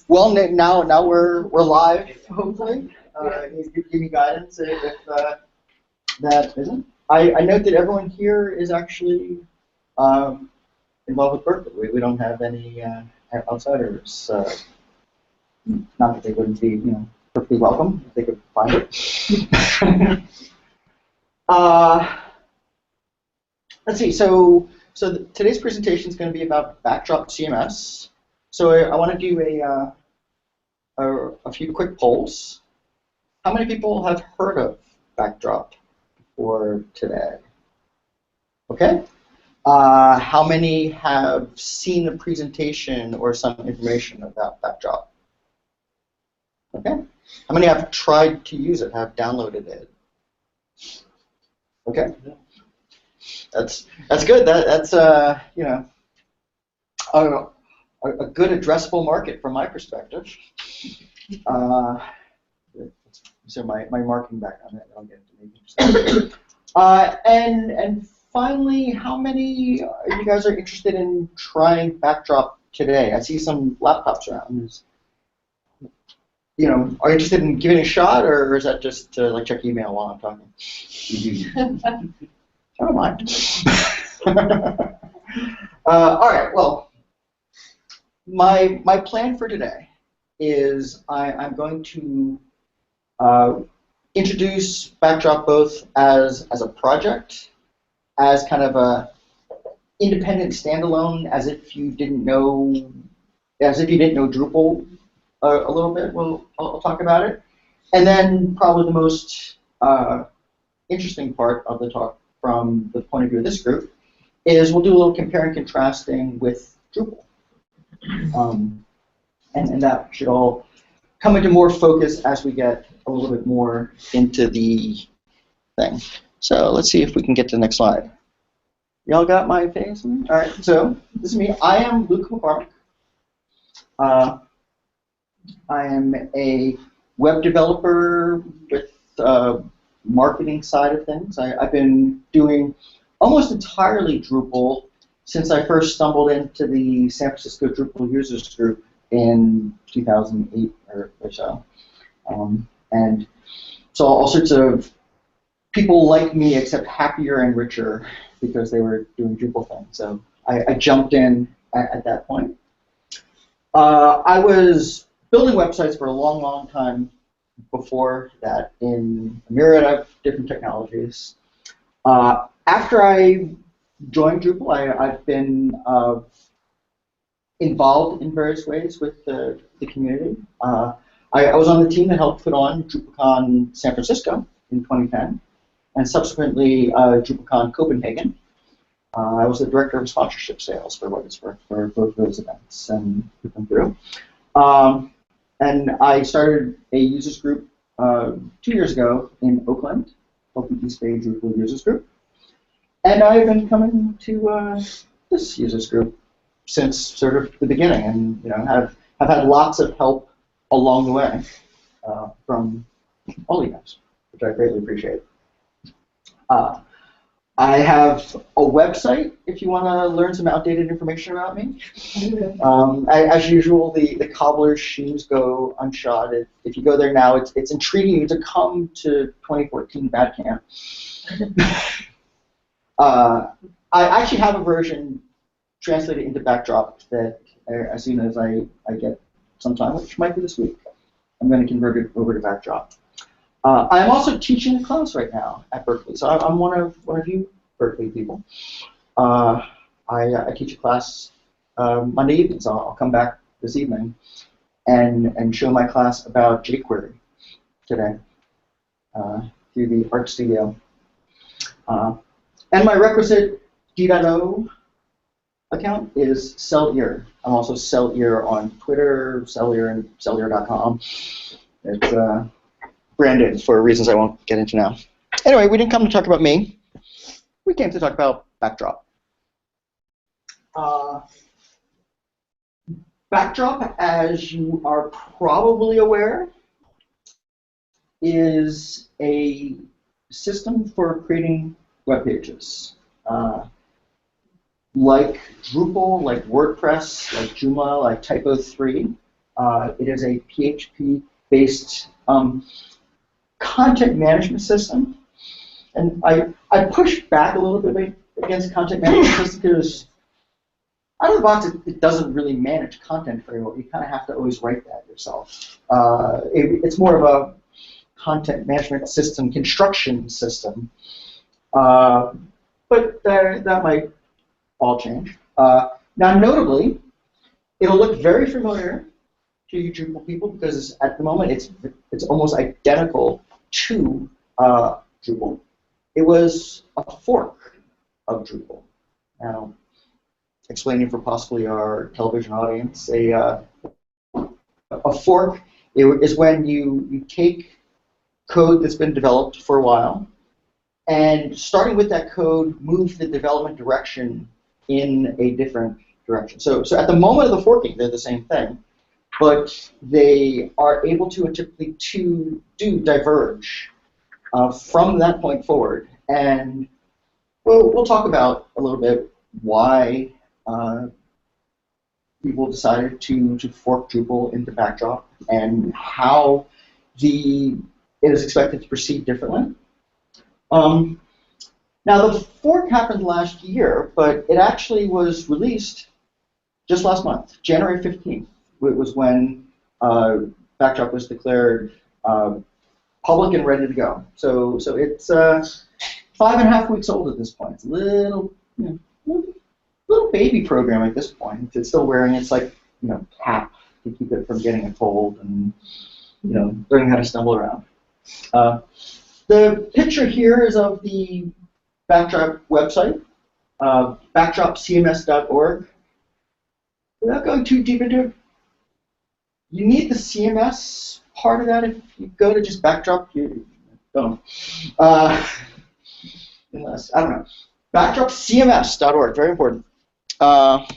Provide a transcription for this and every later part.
Well, now we're live. Hopefully, you could give me guidance if that isn't. I note that everyone here is actually involved with Berkeley. We don't have any outsiders. Not that they wouldn't be, perfectly welcome if they could find it. Let's see. So today's presentation is going to be about backdrop CMS. So I want to do a few quick polls. How many people have heard of backdrop before today? Okay. How many have seen a presentation or some information about backdrop? Okay. How many have tried to use it, have downloaded it? Okay. That's good. That's a good addressable market from my perspective. So my marketing background, I'll get into maybe. And finally, how many of you guys are interested in trying backdrop today? I see some laptops around. Are you interested in giving it a shot, or is that just to like check email while I'm talking? I don't mind. All right. Well, my plan for today is I'm going to introduce backdrop both as a project, as kind of a independent standalone, as if you didn't know Drupal a little bit. I'll talk about it, and then probably the most interesting part of the talk from the point of view of this group is we'll do a little compare and contrasting with Drupal, and that should all come into more focus as we get a little bit more into the thing. So let's see if we can get to the next slide. Y'all got my face? All right, so this is me. I am Luke McCormick. I am a web developer with marketing side of things. I've been doing almost entirely Drupal since I first stumbled into the San Francisco Drupal users group in 2008 or so. And so all sorts of people like me, except happier and richer because they were doing Drupal things. So I jumped in at that point. I was building websites for a long, long time before that in a myriad of different technologies. After I joined Drupal, I've been involved in various ways with the community. I was on the team that helped put on DrupalCon San Francisco in 2010, and subsequently DrupalCon Copenhagen. I was the director of sponsorship sales for what it's worth for both of those events and put them through. And I started a users group 2 years ago in Oakland, called the East Bay Drupal Users Group. And I've been coming to this users group since sort of the beginning, and have had lots of help along the way from all you guys, which I greatly appreciate. I have a website if you want to learn some outdated information about me. As usual, the cobbler's shoes go unshod. If you go there now, it's entreating you to come to 2014 Bad Camp. I actually have a version translated into backdrop that as soon as I get some time, which might be this week, I'm going to convert it over to backdrop. I'm also teaching a class right now at Berkeley, so I'm one of you Berkeley people. I teach a class Monday evenings. I'll come back this evening and show my class about jQuery today through the Art Studio. And my requisite D.O account is sellear. I'm also sellear on Twitter, sellear and sellear.com. It's branded for reasons I won't get into now. Anyway, we didn't come to talk about me. We came to talk about backdrop. Backdrop, as you are probably aware, is a system for creating web pages. Like Drupal, like WordPress, like Joomla, like Typo3, It is a PHP-based content management system. And I pushed back a little bit against content management system because out of the box, it doesn't really manage content very well. You kind of have to always write that yourself. It's more of a content management system, construction system. But that might all change. Now, notably, it'll look very familiar to you Drupal people because at the moment it's almost identical to Drupal. It was a fork of Drupal. Now, explaining for possibly our television audience, a fork is when you take code that's been developed for a while, and starting with that code, move the development direction in a different direction. So at the moment of the forking, they're the same thing, but they are able to typically do diverge from that point forward. And we'll talk about a little bit why people decided to fork Drupal into Backdrop and how it is expected to proceed differently. Now, the fork happened last year, but it actually was released just last month, January 15th. It was when Backdrop was declared public and ready to go. So it's 5.5 weeks old at this point. It's a little baby program at this point. It's still wearing its cap to keep it from getting a cold and learning how to stumble around. The picture here is of the Backdrop website, backdropcms.org. Without going too deep into it, you need the CMS part of that. If you go to just Backdrop, you don't. Unless, I don't know. Backdropcms.org, very important. And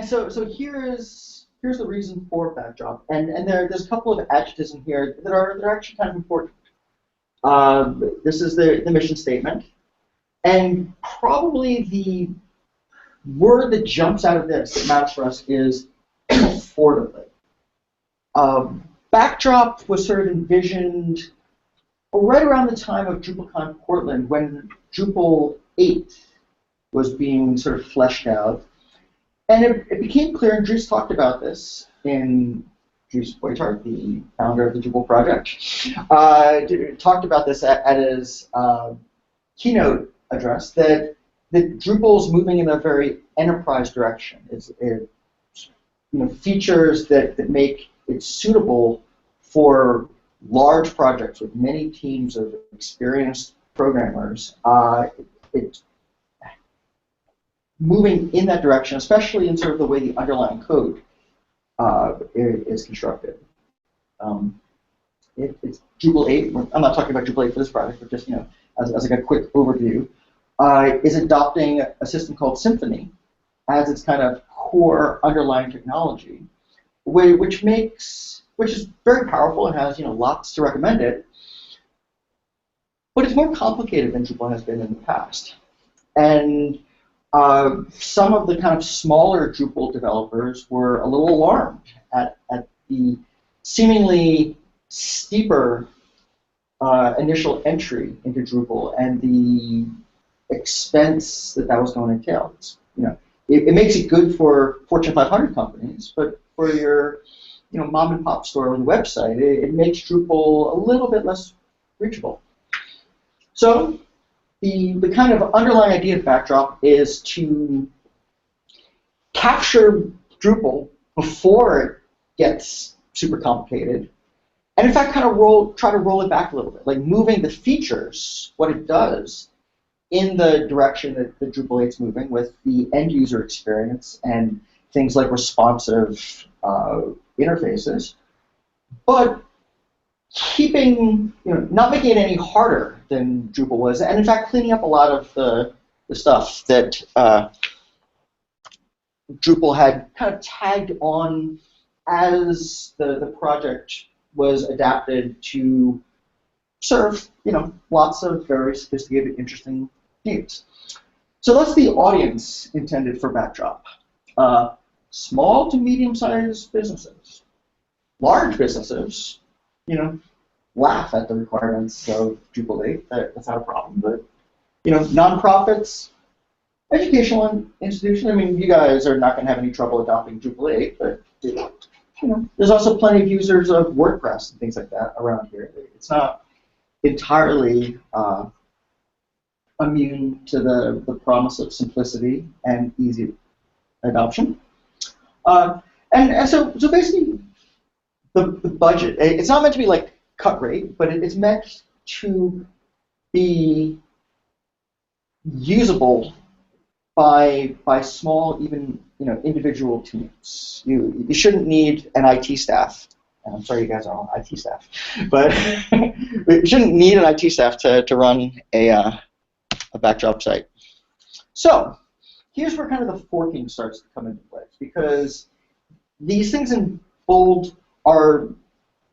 so here's the reason for Backdrop, and there's a couple of adjectives in here that are actually kind of important. This is the mission statement, and probably the word that jumps out of this that matters for us is affordably. Backdrop was sort of envisioned right around the time of DrupalCon Portland, when Drupal 8 was being sort of fleshed out. And it became clear, and Dries talked about this in Dries Boytart, the founder of the Drupal project, talked about this at his keynote address, that Drupal's moving in a very enterprise direction. It's features that make it suitable for large projects with many teams of experienced programmers. It's moving in that direction, especially in sort of the way the underlying code is constructed. It's Drupal 8. I'm not talking about Drupal 8 for this project, but just as like a quick overview, is adopting a system called Symfony as its kind of core underlying technology, which is very powerful and has lots to recommend it, but it's more complicated than Drupal has been in the past. And some of the kind of smaller Drupal developers were a little alarmed at the seemingly steeper initial entry into Drupal and the expense that was going to entail. It makes it good for Fortune 500 companies, but for your mom and pop store and website, it makes Drupal a little bit less reachable. So the kind of underlying idea of Backdrop is to capture Drupal before it gets super complicated, and in fact kind of try to roll it back a little bit, like moving the features, what it does, in the direction that the Drupal 8's moving, with the end user experience and things like responsive interfaces, but keeping, not making it any harder than Drupal was, and in fact cleaning up a lot of the stuff that Drupal had kind of tagged on as the project was adapted to serve, lots of very sophisticated, interesting needs. So that's the audience intended for Backdrop. small to medium-sized businesses. Large businesses, laugh at the requirements of Drupal 8. That's not a problem. But nonprofits, educational institutions. I mean, you guys are not going to have any trouble adopting Drupal 8, but there's also plenty of users of WordPress and things like that around here. It's not entirely immune to the promise of simplicity and easy adoption. And so basically, the budget, it's not meant to be like cut rate, but it's meant to be usable by small, even individual teams. You shouldn't need an IT staff. And I'm sorry you guys are all IT staff, but you shouldn't need an IT staff to run a backdrop site. So here's where kind of the forking starts to come into place, because these things in bold are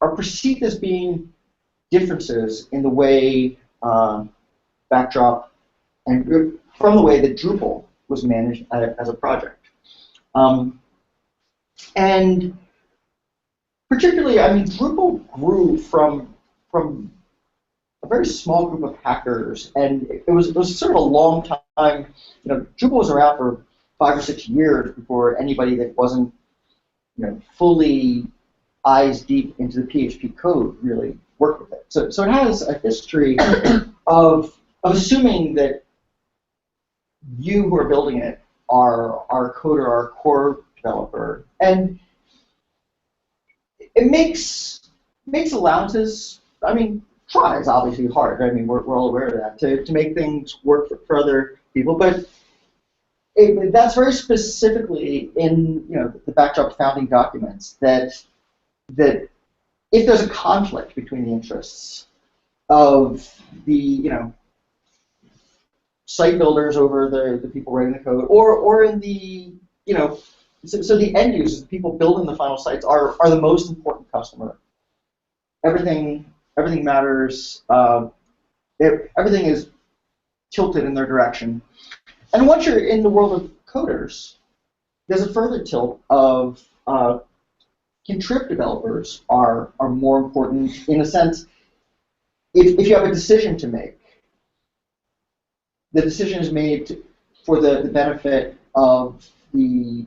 perceived as being differences in the way backdrop and from the way that Drupal was managed as a project. And particularly, I mean, Drupal grew from a very small group of hackers, and it was sort of a long time. Drupal was around for 5 or 6 years before anybody that wasn't fully eyes deep into the PHP code really worked with it. So it has a history of assuming that you who are building it are a coder, are a core developer, and it makes allowances. I mean, try is obviously hard. I mean, we're all aware of that, to make things work for other people, but that's very specifically in the backdrop founding documents that if there's a conflict between the interests of the site builders over the people writing the code, or in the so the end users, the people building the final sites, are the most important customer. Everything matters. Everything is tilted in their direction. And once you're in the world of coders, there's a further tilt of contrib developers are more important, in a sense. If you have a decision to make, the decision is made for the benefit of the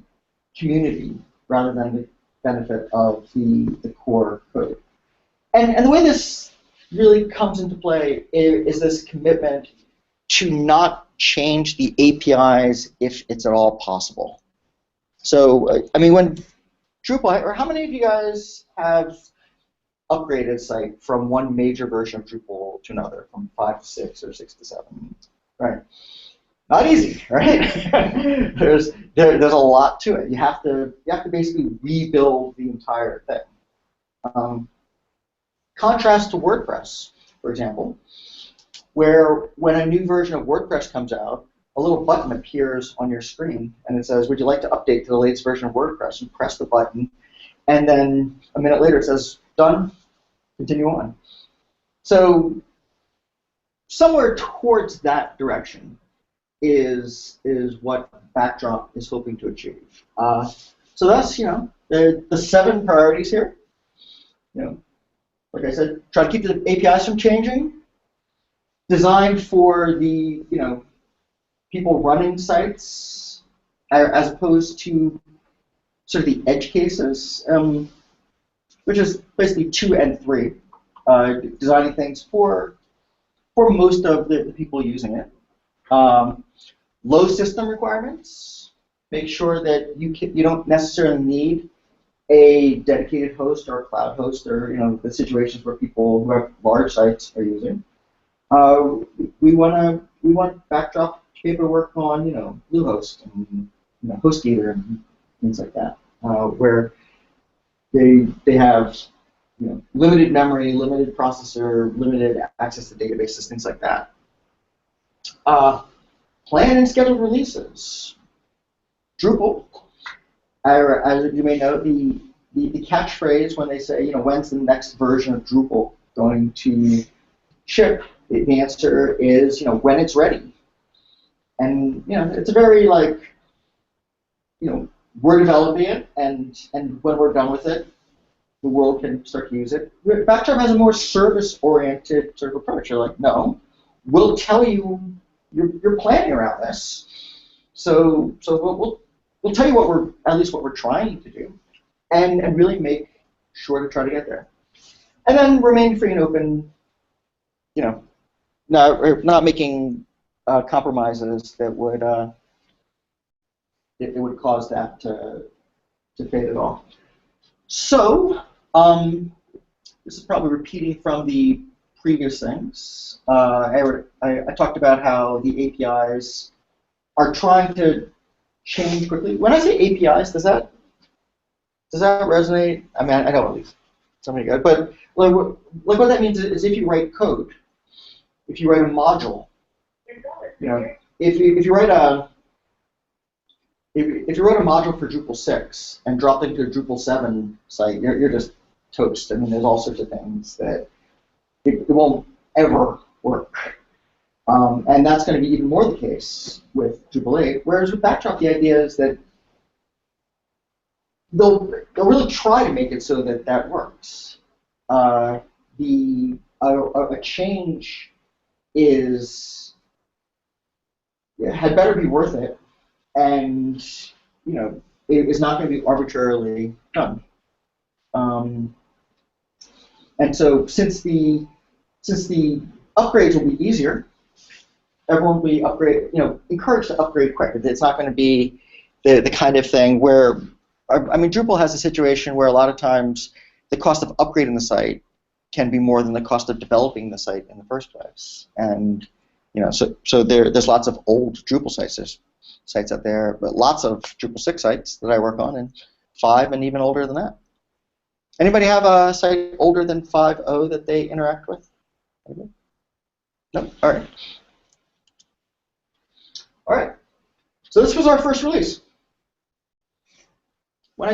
community rather than the benefit of the core code. And the way this really comes into play is this commitment to not change the APIs if it's at all possible. So, I mean, when Drupal, or how many of you guys have upgraded a site from one major version of Drupal to another, from 5 to 6 or 6 to 7? Right. Not easy, right? there's a lot to it. You have to basically rebuild the entire thing. Contrast to WordPress, for example, where when a new version of WordPress comes out, a little button appears on your screen, and it says, "Would you like to update to the latest version of WordPress?" You press the button, and then a minute later it says, "Done. Continue on." So somewhere towards that direction is what Backdrop is hoping to achieve. So that's the 7 priorities here. Like I said, try to keep the APIs from changing. Design for the people running sites, as opposed to sort of the edge cases, which is basically 2 and 3. Designing things for most of the people using it. Low system requirements. Make sure that you don't necessarily need a dedicated host or a cloud host, or the situations where people who have large sites are using. We want Backdrop to be able to work on Bluehost and HostGator and things like that, where they have limited memory, limited processor, limited access to databases, things like that. Plan and schedule releases. Drupal, as you may know, the catchphrase when they say, when's the next version of Drupal going to ship, the answer is, when it's ready. And it's a very we're developing it, and when we're done with it, the world can start to use it. Backdrop has a more service-oriented sort of approach. You're like, no, we'll tell you you're planning around this. So we'll tell you what we're trying to do, and really make sure to try to get there, and then remain free and open. You know, not making compromises that would it would cause that to fade at all. So this is probably repeating from the previous things. I talked about how the APIs are trying to change quickly. When I say APIs, does that resonate? I mean, I know at least somebody got it, but like what that means is if you write code, if you write a module, you know, if you write a if you wrote a module for Drupal 6 and dropped into a Drupal 7 site, you're just toast. I mean, there's all sorts of things that it won't ever work. And that's going to be even more the case with Drupal 8. Whereas with Backdrop, the idea is that they'll really try to make it so that that works. A change had better be worth it, and you know, it is not going to be arbitrarily done. And so since the upgrades will be easier, everyone will be encouraged to upgrade quick. It's not going to be the kind of thing where, I mean, Drupal has a situation where a lot of times the cost of upgrading the site can be more than the cost of developing the site in the first place. And you know, so there's lots of old Drupal sites. There's sites out there, but lots of Drupal 6 sites that I work on, and 5 and even older than that. Anybody have a site older than 5.0 that they interact with? Anybody? No? All right. All right. So this was our first release. When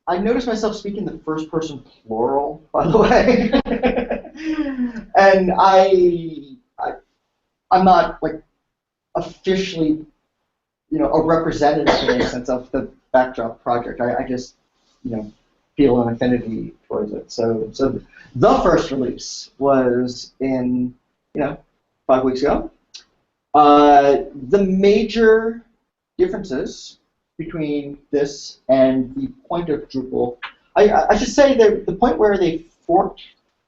I noticed myself speaking the first person plural, by the way, and I'm not like officially, you know, a representative in a sense of the Backdrop project. I just, you know, feel an affinity towards it. So the first release was in, you know, 5 weeks ago. The major differences between this and the point of Drupal, I should say that the point where they forked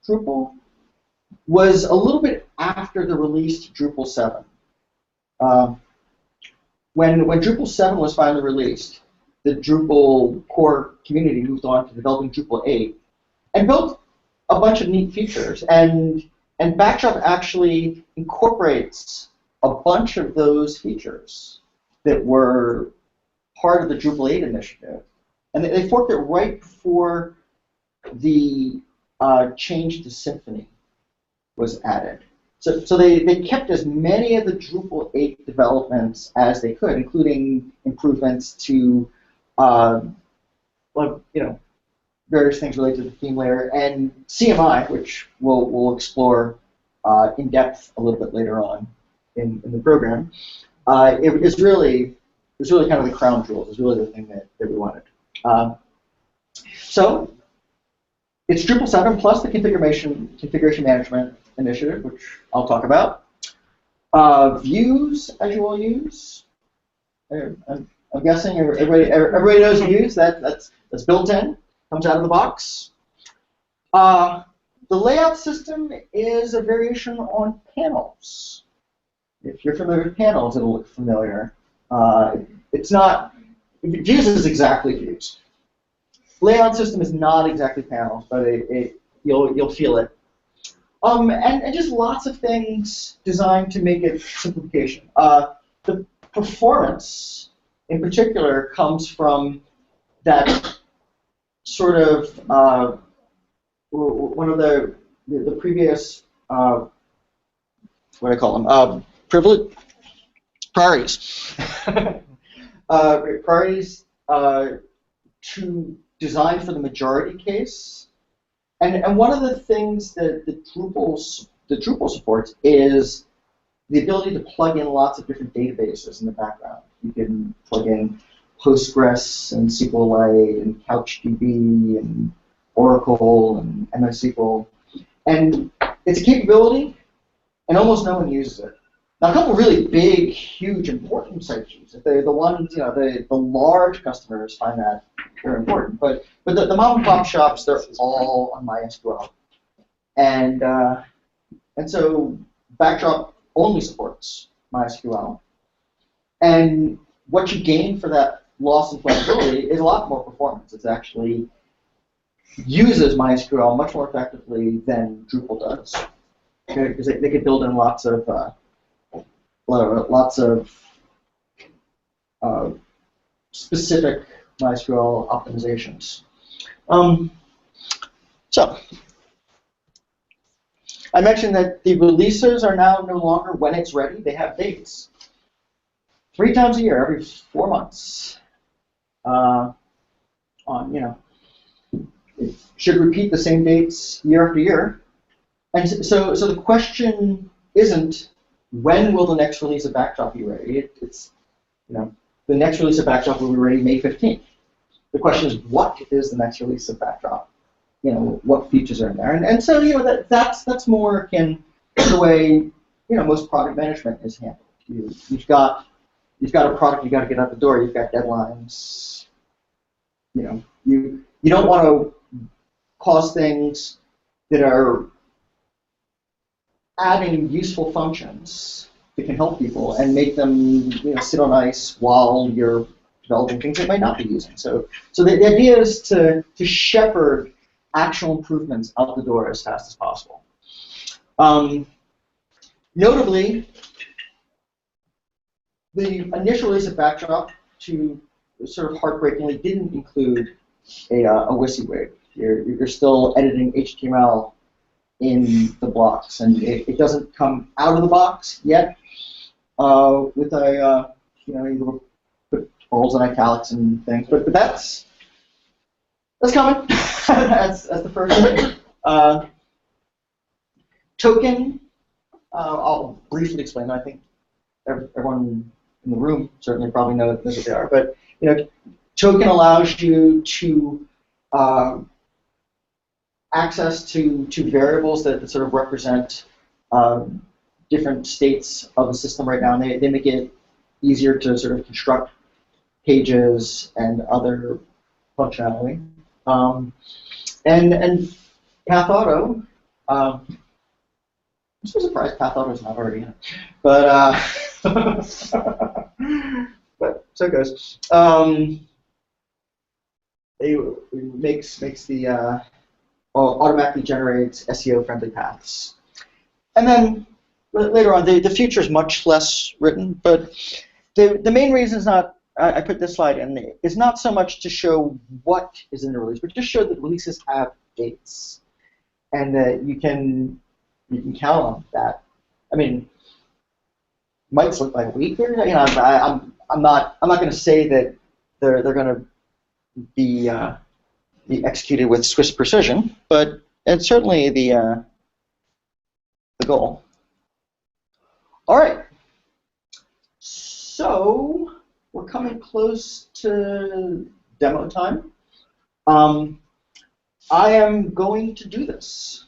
Drupal was a little bit after the release to Drupal 7. When Drupal 7 was finally released, the Drupal core community moved on to developing Drupal 8 and built a bunch of neat features. And Backdrop actually incorporates a bunch of those features that were part of the Drupal 8 initiative. And they forked it right before the change to Symfony was added. So they kept as many of the Drupal 8 developments as they could, including improvements to various things related to the theme layer, and CMI, which we'll explore in depth a little bit later on in the program. It was really kind of the crown jewel. It was really the thing that we wanted. So it's Drupal 7 plus the configuration management initiative, which I'll talk about. Views, as you all use. I'm guessing everybody knows views. That's built in, comes out of the box. The layout system is a variation on panels. If you're familiar with panels, it'll look familiar. It's not. Views is exactly views. Layout system is not exactly panels, but you'll feel it. And just lots of things designed to make it simplification. The performance, in particular, comes from that sort of one of the previous what do I call them? Priorities. Priorities to design for the majority case. And one of the things that the Drupal supports is the ability to plug in lots of different databases in the background. You can plug in Postgres and SQLite and CouchDB and Oracle and MySQL. And it's a capability, and almost no one uses it. Now, a couple really big, huge, important sites use it. The ones, the large customers find that very important. But the mom and pop shops, they're all on MySQL. And so Backdrop only supports MySQL. And what you gain for that loss in flexibility is a lot more performance. It actually uses MySQL much more effectively than Drupal does. Because they could build in lots of specific MySQL optimizations. So I mentioned that the releases are now no longer when it's ready. They have dates. 3 times a year, every 4 months. It should repeat the same dates year after year. And so the question isn't when will the next release of Backdrop be ready. It's the next release of Backdrop will be ready May 15th. The question is, what is the next release of Backdrop? What features are in there, and so that's more akin to the way most product management is handled. You've got a product you got to get out the door. You've got deadlines. You don't want to cause things that are adding useful functions that can help people and make them sit on ice while you're developing things they might not be using. So the idea is to shepherd actual improvements out the door as fast as possible. Notably, the initial release of Backdrop to sort of heartbreakingly didn't include a WYSIWYG. You're still editing HTML in the blocks, and it doesn't come out of the box yet with a you put bolds and italics and things, but that's coming. that's the first thing. Token. I'll briefly explain. I think everyone in the room certainly probably knows what they are, but Token allows you to access to variables that sort of represent different states of the system right now, and they make it easier to sort of construct pages and other functionality. And Path Auto, I'm so surprised Path Auto is not already in it, but but so it goes. It makes the automatically generates SEO-friendly paths. And then later on, the future is much less written, but the main reason is not, I put this slide in, is not so much to show what is in the release, but just show that releases have dates, and that you can count on that. I mean, might slip by a week, or I'm not going to say that they're going to be executed with Swiss precision, but it's certainly the goal. All right, so we're coming close to demo time. I am going to do this,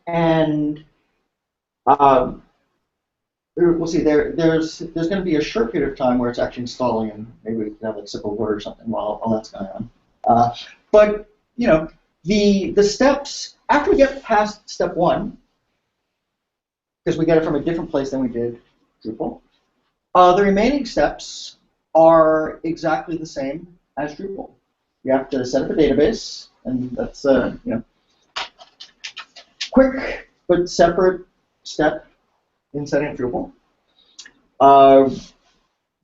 and we'll see. There's going to be a short period of time where it's actually installing, and maybe we can have like sip of water or something while that's going on. But the steps after we get past step 1, because we get it from a different place than we did Drupal. The remaining steps are exactly the same as Drupal. You have to set up a database, and that's quick but separate step in setting up Drupal.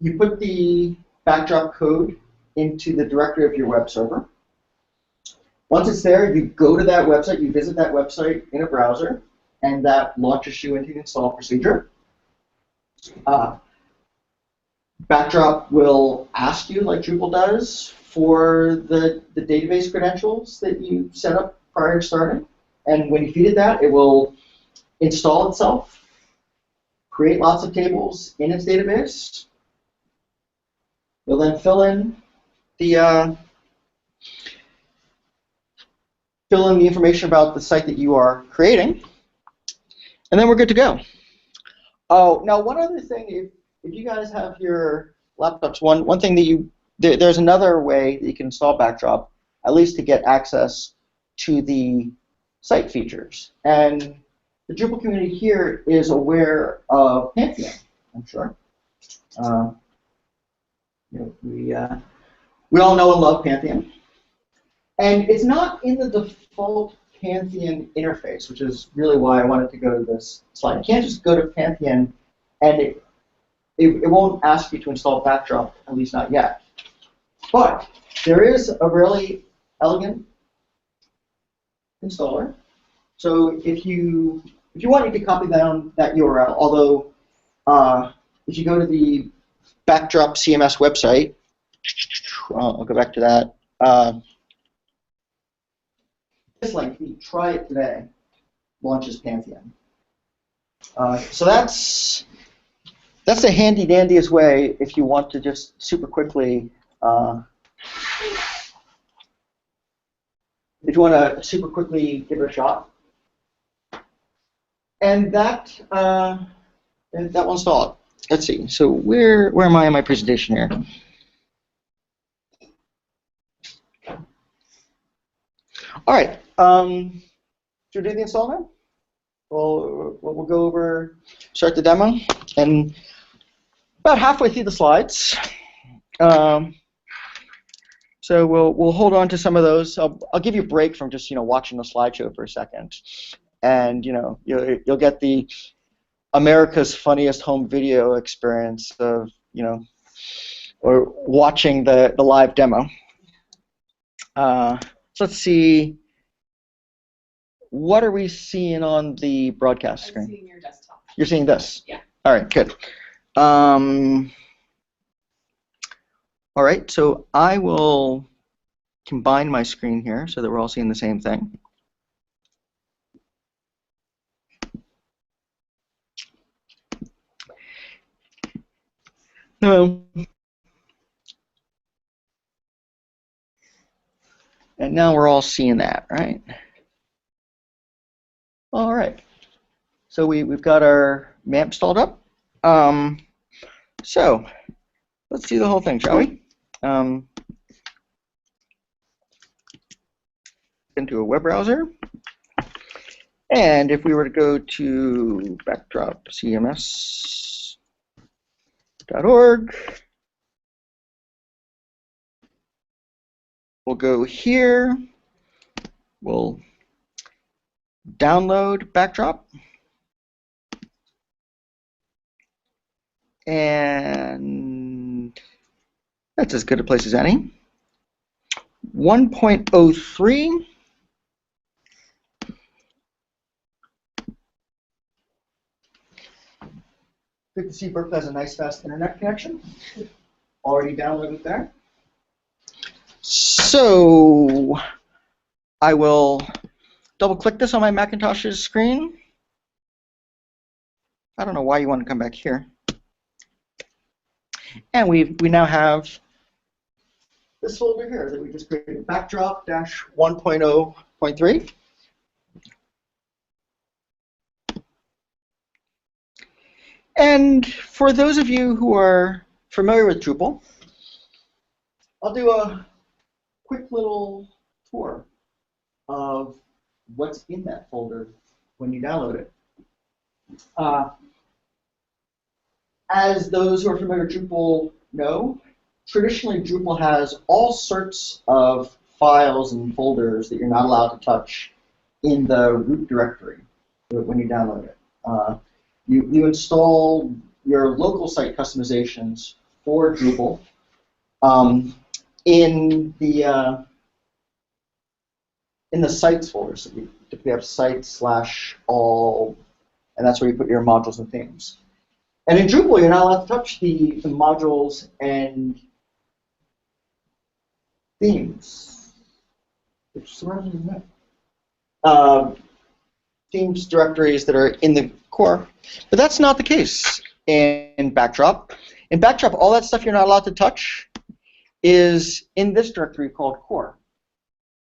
You put the Backdrop code into the directory of your web server. Once it's there, you go to that website, you visit that website in a browser, and that launches you into the install procedure. Backdrop will ask you, like Drupal does, for the database credentials that you set up prior to starting. And when you feed it that, it will install itself, create lots of tables in its database, You'll then fill in the information about the site that you are creating, and then we're good to go. Oh, now one other thing, if you guys have your laptops, one thing that there's another way that you can install Backdrop, at least to get access to the site features. And the Drupal community here is aware of Pantheon, I'm sure. We all know and love Pantheon. And it's not in the default Pantheon interface, which is really why I wanted to go to this slide. You can't just go to Pantheon and it won't ask you to install Backdrop, at least not yet. But there is a really elegant installer. So if you want, you can copy down that URL, although if you go to the Backdrop CMS website, I'll go back to that. This link, the Try It Today, launches Pantheon. So that's the handy dandiest way if you want to just super quickly give it a shot. And that will install it. Let's see. So where am I in my presentation here? All right. Should we do the install now? We'll go over, start the demo, and about halfway through the slides. So we'll hold on to some of those. I'll give you a break from just watching the slideshow for a second, and you'll get the America's funniest home video experience of or watching the live demo. So let's see. What are we seeing on the broadcast screen? I'm seeing your desktop. You're seeing this? Yeah. All right, good. All right, so I will combine my screen here so that we're all seeing the same thing. No. And now we're all seeing that, right? All right. So we've got our MAMP stalled up. So let's do the whole thing, shall we? Into a web browser. And if we were to go to backdropcms.org, we'll go here. We'll download Backdrop. And that's as good a place as any. 1.03. Good to see Berkeley has a nice fast internet connection. Already downloaded there. So I will double click this on my Macintosh's screen. I don't know why you want to come back here. And we now have this folder here that we just created, backdrop-1.0.3. And for those of you who are familiar with Drupal, I'll do a quick little tour of what's in that folder when you download it. As those who are familiar with Drupal know, traditionally Drupal has all sorts of files and folders that you're not allowed to touch in the root directory when you download it. You install your local site customizations for Drupal in the sites folder. So you typically have sites/all, and that's where you put your modules and themes. And in Drupal, you're not allowed to touch the modules and themes. Which surrounding that. Themes directories that are in the core. But that's not the case in Backdrop. In Backdrop, all that stuff you're not allowed to touch, is in this directory called core.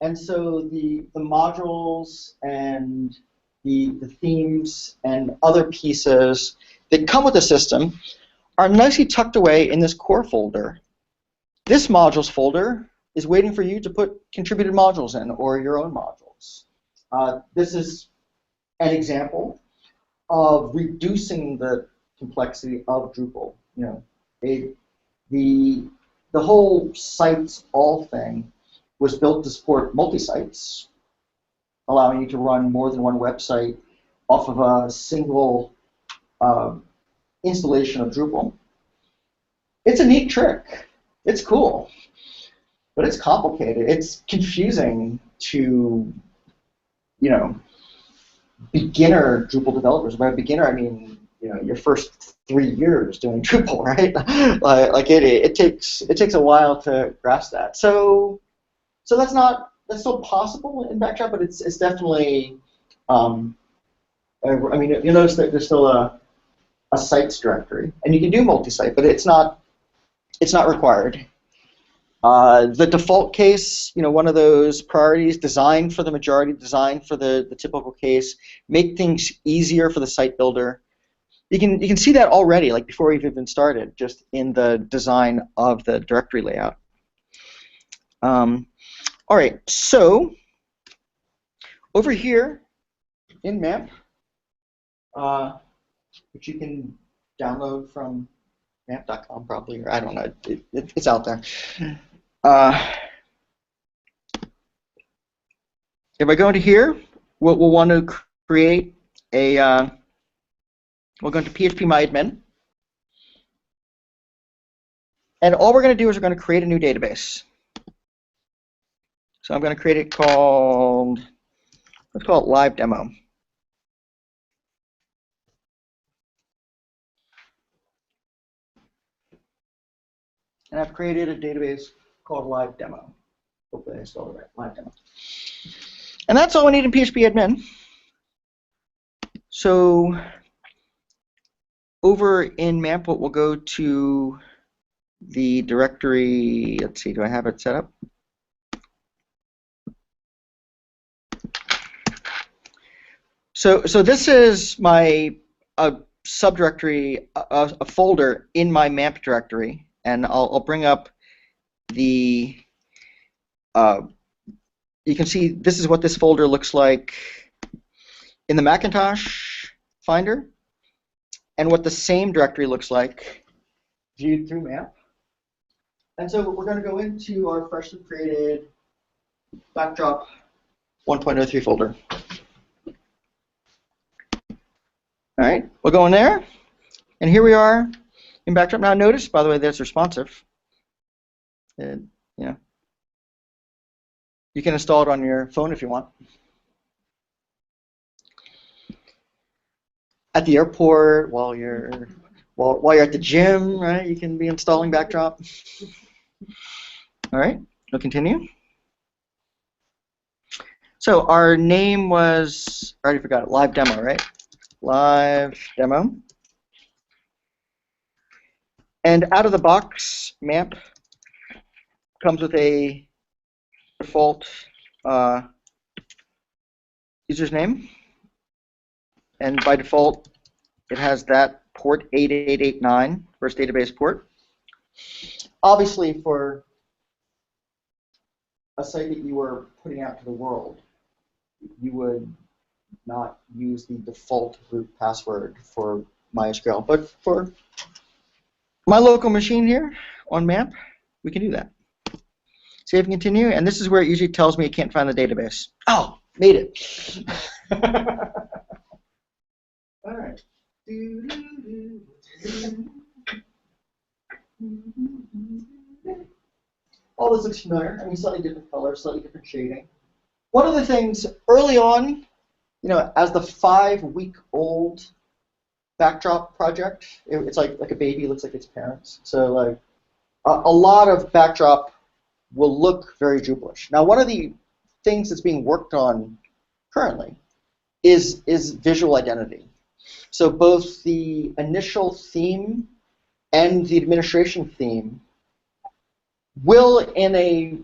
And so the modules and the themes and other pieces that come with the system are nicely tucked away in this core folder. This modules folder is waiting for you to put contributed modules in or your own modules. This is an example of reducing the complexity of Drupal. You know, the whole sites all thing was built to support multi-sites, allowing you to run more than one website off of a single installation of Drupal. It's a neat trick. It's cool, but it's complicated. It's confusing to, you know, beginner Drupal developers. By beginner, I mean, you know, your first 3 years doing Drupal, right? like it takes a while to grasp that. So that's still possible in Backdrop, but it's definitely. I mean, you'll notice that there's still a sites directory, and you can do multi-site, but it's not required. The default case, you know, one of those priorities designed for the majority, designed for the typical case, make things easier for the site builder. You can see that already, like before we've even started, just in the design of the directory layout. All right, so over here in MAMP, which you can download from MAMP.com probably, or I don't know, it's out there. If I go into here, we'll want to create a, we'll go into phpMyAdmin, and all we're going to do is we're going to create a new database. So I'm going to create it called, let's call it live demo. And I've created a database called live demo. Hopefully I spelled it right, live demo. And that's all we need in phpAdmin. So over in MAMP, we'll go to the directory. Let's see, do I have it set up? So this is my subdirectory, a folder in my MAMP directory, and I'll bring up the. You can see this is what this folder looks like in the Macintosh Finder, and what the same directory looks like viewed through MAMP. And so we're going to go into our freshly created Backdrop 1.03 folder. All right, we'll go in there, and here we are in Backdrop. Now notice, by the way, that's responsive. And, you know, you can install it on your phone if you want. At the airport, while you're at the gym, right? You can be installing Backdrop. All right, we'll continue. So our name was, I already forgot it, live demo, right? Live demo. And out of the box, MAMP comes with a default user's name. And by default, it has that port 8889, first database port. Obviously, for a site that you were putting out to the world, you would not use the default root password for MySQL. But for my local machine here on MAMP, we can do that. Save and continue, and this is where it usually tells me it can't find the database. Oh, made it. All right. All this looks familiar. I mean, slightly different color, slightly different shading. One of the things early on, you know, as the 5-week-old Backdrop project, it's like a baby looks like its parents. So like a lot of Backdrop will look very Drupalish. Now, one of the things that's being worked on currently is visual identity. So both the initial theme and the administration theme will in a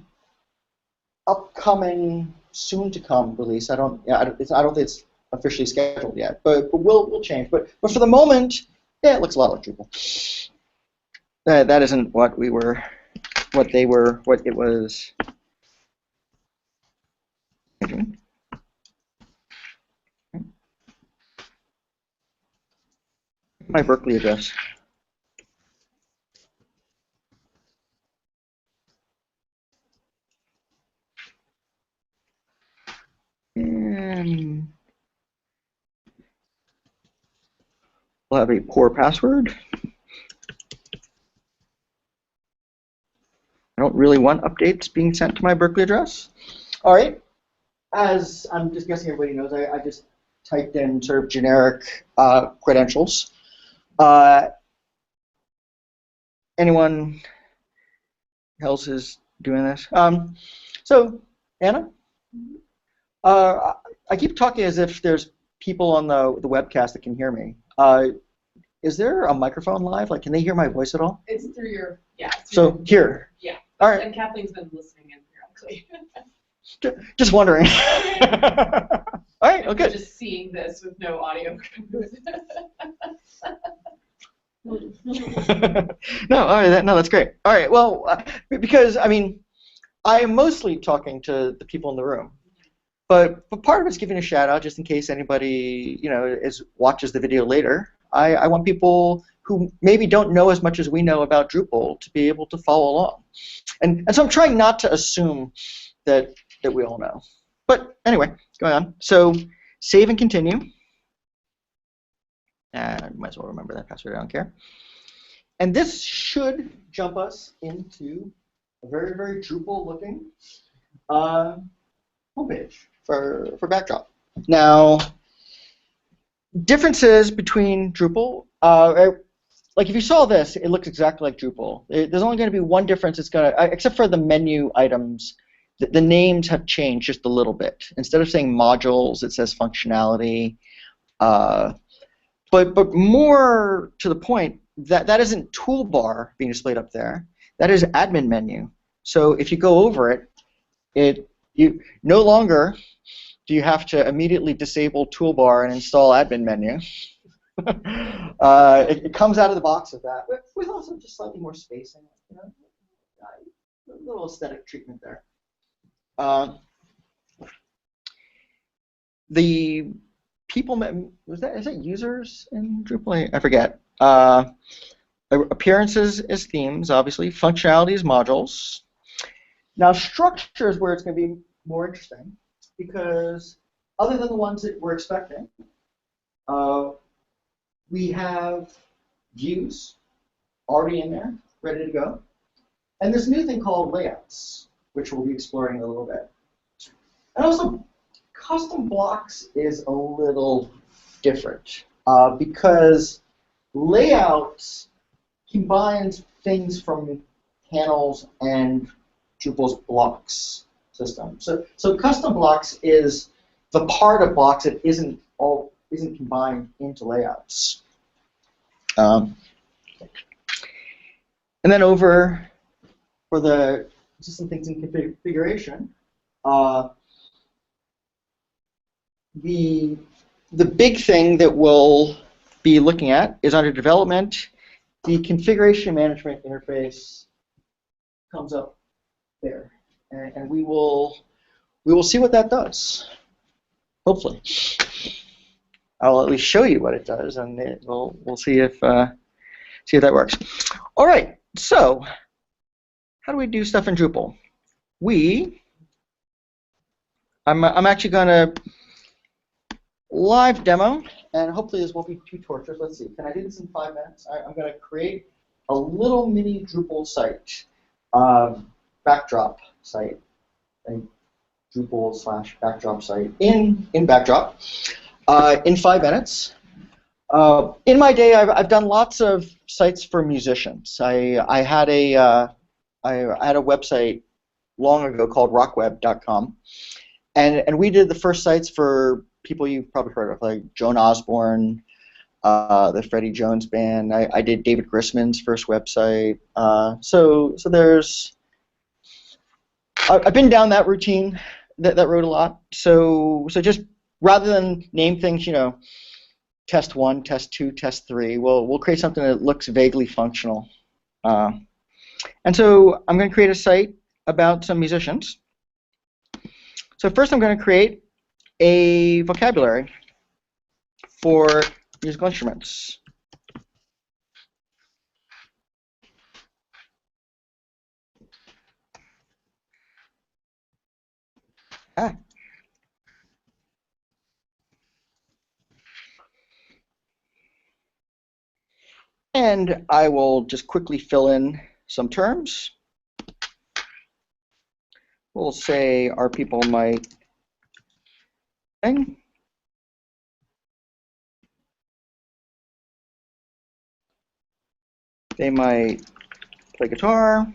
upcoming, soon-to-come release. I don't think it's officially scheduled yet, but we'll change. But for the moment, yeah, it looks a lot like Drupal. That isn't what we were, what they were, what it was. My Berkeley address. And we'll have a poor password. I don't really want updates being sent to my Berkeley address. All right. As I'm just guessing everybody knows, I just typed in sort of generic credentials. Anyone else is doing this? So, Anna, I keep talking as if there's people on the webcast that can hear me. Is there a microphone live? Like, can they hear my voice at all? It's through your, yeah. So here. Yeah. All right. And Kathleen's been listening in periodically. Just wondering. All right. Okay. Just seeing this with no audio. No, all right, no, that's great. All right, well, because I mean, I am mostly talking to the people in the room, but part of it's giving a shout out just in case anybody watches the video later. I want people who maybe don't know as much as we know about Drupal to be able to follow along, and so I'm trying not to assume that we all know. But anyway, going on. So save and continue. Might as well remember that password, I don't care. And this should jump us into a very, very Drupal-looking homepage for Backdrop. Now, differences between Drupal, like if you saw this, it looks exactly like Drupal. There's only going to be one difference. It's going to, except for the menu items, the names have changed just a little bit. Instead of saying modules, it says functionality. But more to the point, that isn't toolbar being displayed up there. That is admin menu. So if you go over it, you no longer do you have to immediately disable toolbar and install admin menu. It comes out of the box with that, with also just slightly more spacing. A little aesthetic treatment there. The people, is that users in Drupal? I forget. Appearances is themes, obviously. Functionality is modules. Now structure is where it's going to be more interesting because other than the ones that we're expecting, we have views already in there, ready to go. And this new thing called layouts, which we'll be exploring a little bit. And also, custom blocks is a little different because layouts combines things from panels and Drupal's blocks system. So custom blocks is the part of blocks that isn't combined into layouts. And then over for the just some things in configuration. The big thing that we'll be looking at is under development. The configuration management interface comes up there, and we will see what that does. Hopefully, I'll at least show you what it does, and we'll see if that works. All right, so how do we do stuff in Drupal? I'm actually going to live demo, and hopefully this won't be too torturous. Let's see. Can I do this in 5 minutes? I'm going to create a little mini Drupal site, backdrop site, a Drupal/backdrop site in Backdrop in 5 minutes. In my day, I've done lots of sites for musicians. I had a website long ago called rockweb.com, and we did the first sites for people you've probably heard of, like Joan Osborne, the Freddie Jones Band. I did David Grisman's first website. So there's I've been down that routine, that road a lot. So just rather than name things, test 1, test 2, test 3, we'll create something that looks vaguely functional. And so I'm going to create a site about some musicians. So first I'm going to create a vocabulary for musical instruments. And I will just quickly fill in some terms. We'll say our people might sing. They might play guitar.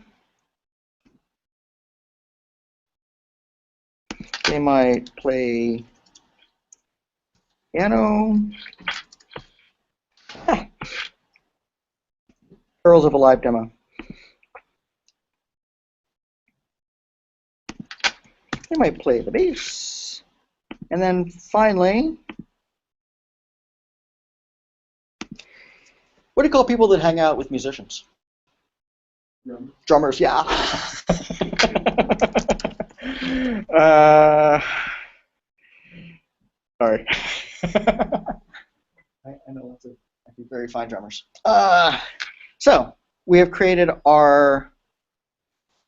They might play piano. Pearls of a live demo. They might play the bass. And then finally, what do you call people that hang out with musicians? Drummers, yeah. Sorry. I know lots of very fine drummers. So we have created our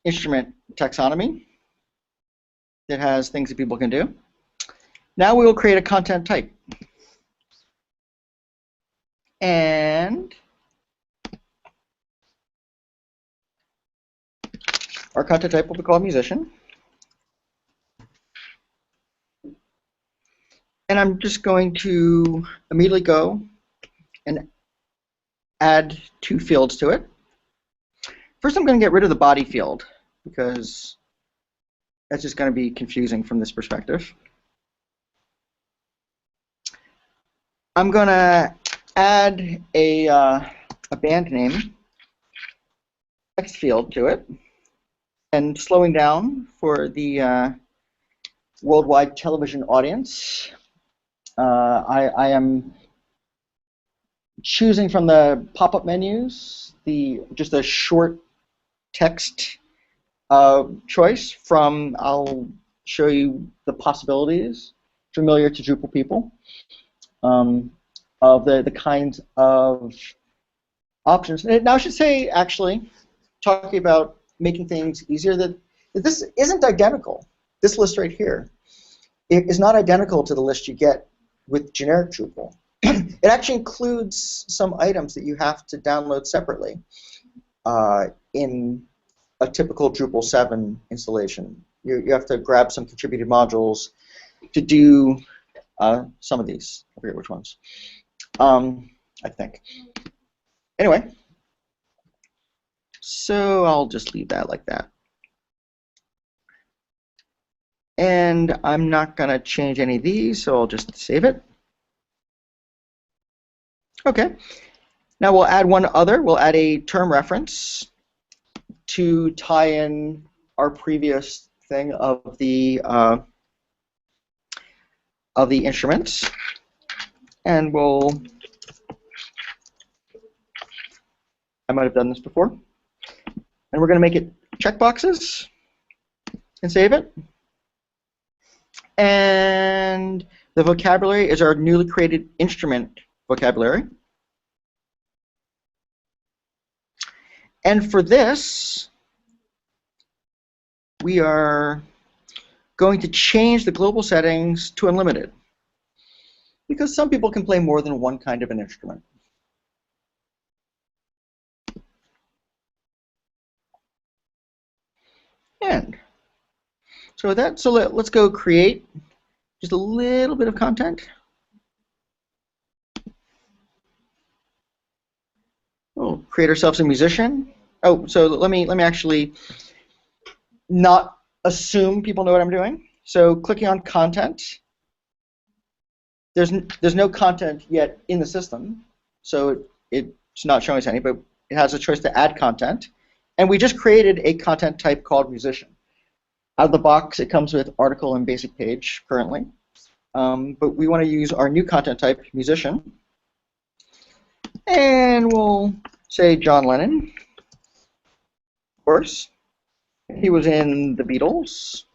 instrument taxonomy that has things that people can do. Now we will create a content type. And our content type will be called musician. And I'm just going to immediately go and add 2 fields to it. First, I'm going to get rid of the body field because that's just going to be confusing from this perspective. I'm going to add a band name text field to it, and slowing down for the worldwide television audience. I am choosing from the pop-up menus just a short text choice from, I'll show you the possibilities familiar to Drupal people of the kinds of options. Now I should say, actually, talking about making things easier, that this isn't identical. This list right here is not identical to the list you get with generic Drupal. It actually includes some items that you have to download separately in a typical Drupal 7 installation. You have to grab some contributed modules to do some of these. I forget which ones, I think. Anyway, so I'll just leave that like that. And I'm not going to change any of these, so I'll just save it. Okay. Now we'll add one other. We'll add a term reference to tie in our previous thing of the instruments, and I might have done this before, and we're going to make it checkboxes and save it. And the vocabulary is our newly created instrument vocabulary. And for this, we are going to change the global settings to unlimited, because some people can play more than one kind of an instrument. And so with that, so let's go create just a little bit of content. We'll create ourselves a musician. Oh, so let me actually not assume people know what I'm doing. So clicking on content, there's no content yet in the system, so it's not showing us any, but it has a choice to add content. And we just created a content type called musician. Out of the box, it comes with article and basic page currently. But we want to use our new content type, musician. And we'll say John Lennon, of course. He was in the Beatles.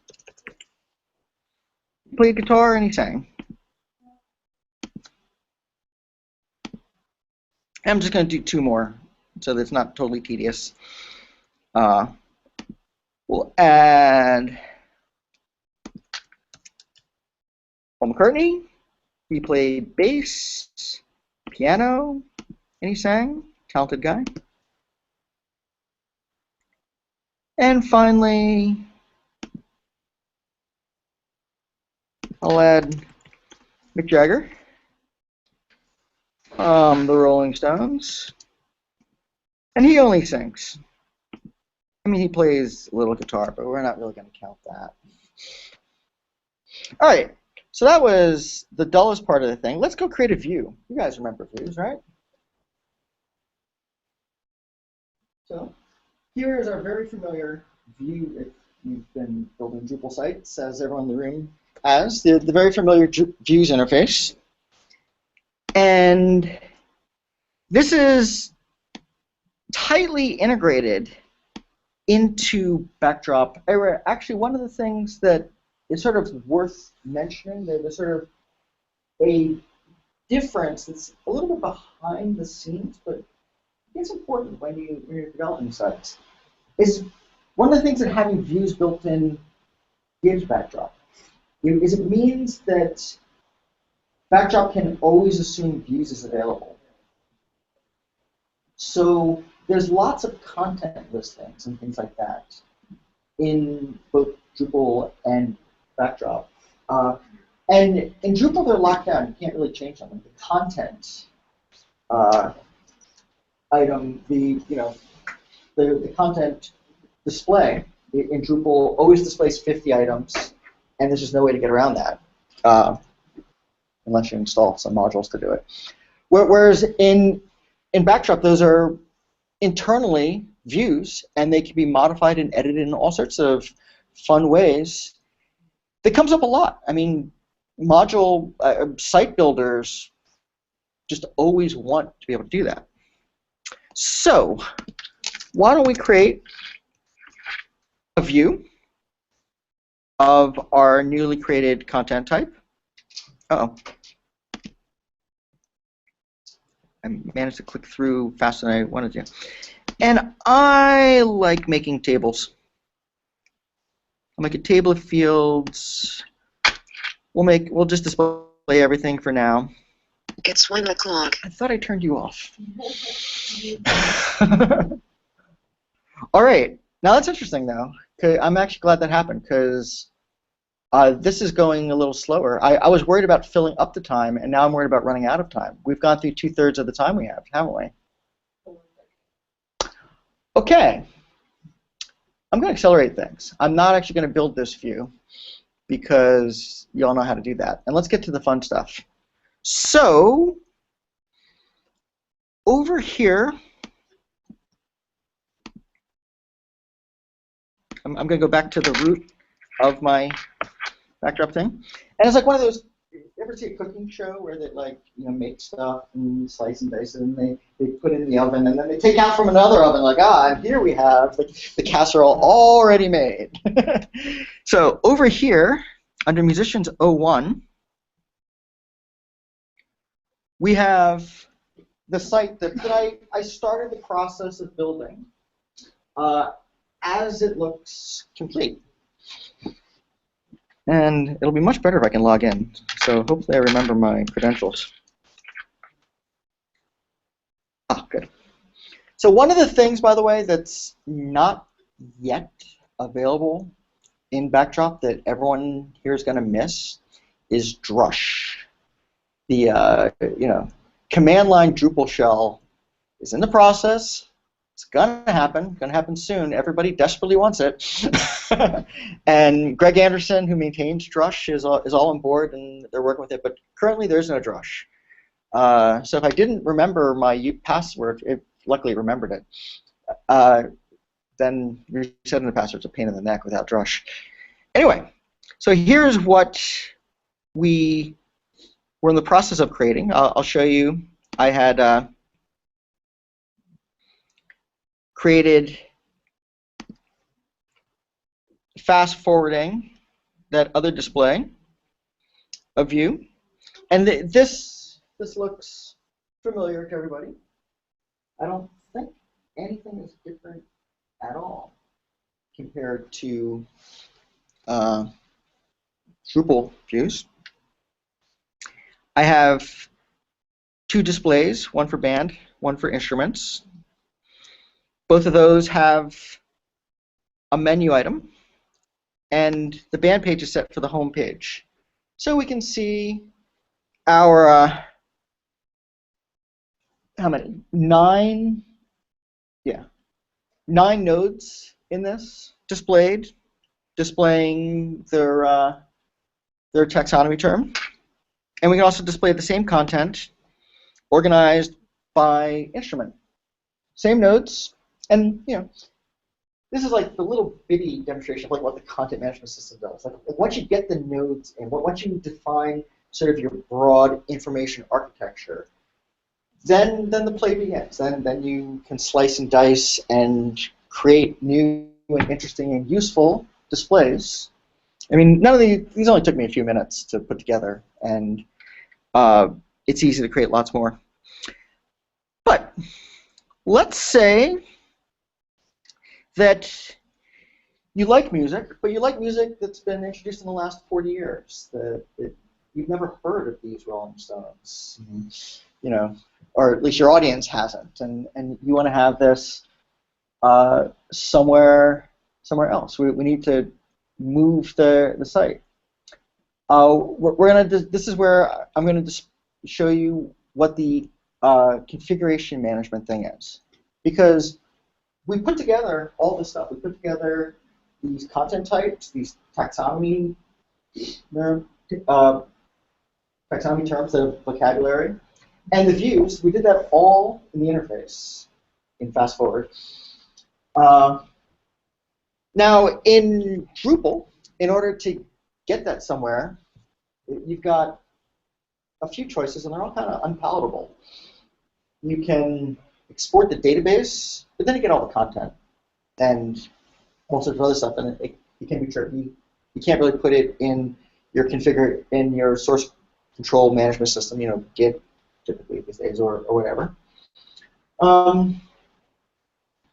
He played guitar and he sang. I'm just going to do 2 more so that it's not totally tedious. We'll add Paul McCartney. He played bass, piano, and he sang. Talented guy. And finally, I'll add Mick Jagger. The Rolling Stones. And he only sings. I mean, he plays a little guitar, but we're not really going to count that. All right, so that was the dullest part of the thing. Let's go create a view. You guys remember views, right? So here is our very familiar view if you've been building Drupal sites, as everyone in the room has, the very familiar views interface. And this is tightly integrated into Backdrop. Actually, one of the things that is sort of worth mentioning, there's sort of a difference that's a little bit behind the scenes, but it's important when you're developing sites, is one of the things that having views built in gives Backdrop is it means that Backdrop can always assume views is available. So there's lots of content listings and things like that in both Drupal and Backdrop. And in Drupal, they're locked down. You can't really change them. The content item, the content display in Drupal always displays 50 items, and there's just no way to get around that unless you install some modules to do it. Whereas in Backdrop, those are internally views, and they can be modified and edited in all sorts of fun ways. That comes up a lot. I mean, module site builders just always want to be able to do that. So why don't we create a view of our newly created content type. Uh-oh. I managed to click through faster than I wanted to. And I like making tables. I'll make a table of fields. We'll just display everything for now. It's 1 o'clock. I thought I turned you off. All right. Now that's interesting, though. I'm actually glad that happened, because this is going a little slower. I was worried about filling up the time, and now I'm worried about running out of time. We've gone through 2/3 of the time we have, haven't we? Okay. I'm going to accelerate things. I'm not actually going to build this view, because you all know how to do that. And let's get to the fun stuff. So over here, I'm going to go back to the root of my Backdrop thing. And it's like one of those, you ever see a cooking show where they make stuff and slice and dice it, and they put it in the oven, and then they take out from another oven, like, and here we have the casserole already made. So over here, under Musicians 01, we have the site that I started the process of building as it looks complete. And it'll be much better if I can log in. So hopefully I remember my credentials. Good. So one of the things, by the way, that's not yet available in Backdrop that everyone here is going to miss is drush. The command line Drupal shell is in the process. It's going to happen soon. Everybody desperately wants it. And Greg Anderson, who maintains drush, is all on board, and they're working with it. But currently, there's no drush. So if I didn't remember my password, it luckily remembered it. Then resetting the password is a pain in the neck without drush. Anyway, so here's what we were in the process of creating. I'll show you. I had created fast forwarding that other display of view, and this looks familiar to everybody. I don't think anything is different at all compared to Drupal views. I have two displays, one for band, one for instruments. Both of those have a menu item, and the band page is set for the home page. So we can see our, how many? Nine nodes in this displayed, displaying their taxonomy term. And we can also display the same content organized by instrument. Same nodes, and this is like the little bitty demonstration of like what the content management system does. Like once you get the nodes in, once you define sort of your broad information architecture, then the play begins. Then you can slice and dice and create new and interesting and useful displays. I mean, none of these only took me a few minutes to put together, and it's easy to create lots more. But let's say that you like music, but you like music that's been introduced in the last 40 years. That you've never heard of these Rolling Stones, or at least your audience hasn't, and you want to have this somewhere else. We need to move the site. This is where I'm gonna just show you what the configuration management thing is, because we put together all this stuff. We put together these content types, these taxonomy terms, the vocabulary, and the views. We did that all in the interface in Fast Forward. Now, in Drupal, in order to get that somewhere, you've got a few choices, and they're all kind of unpalatable. You can export the database, but then you get all the content and all sorts of other stuff, and it can be tricky. You can't really put it in your source control management system, Git typically these days, or whatever.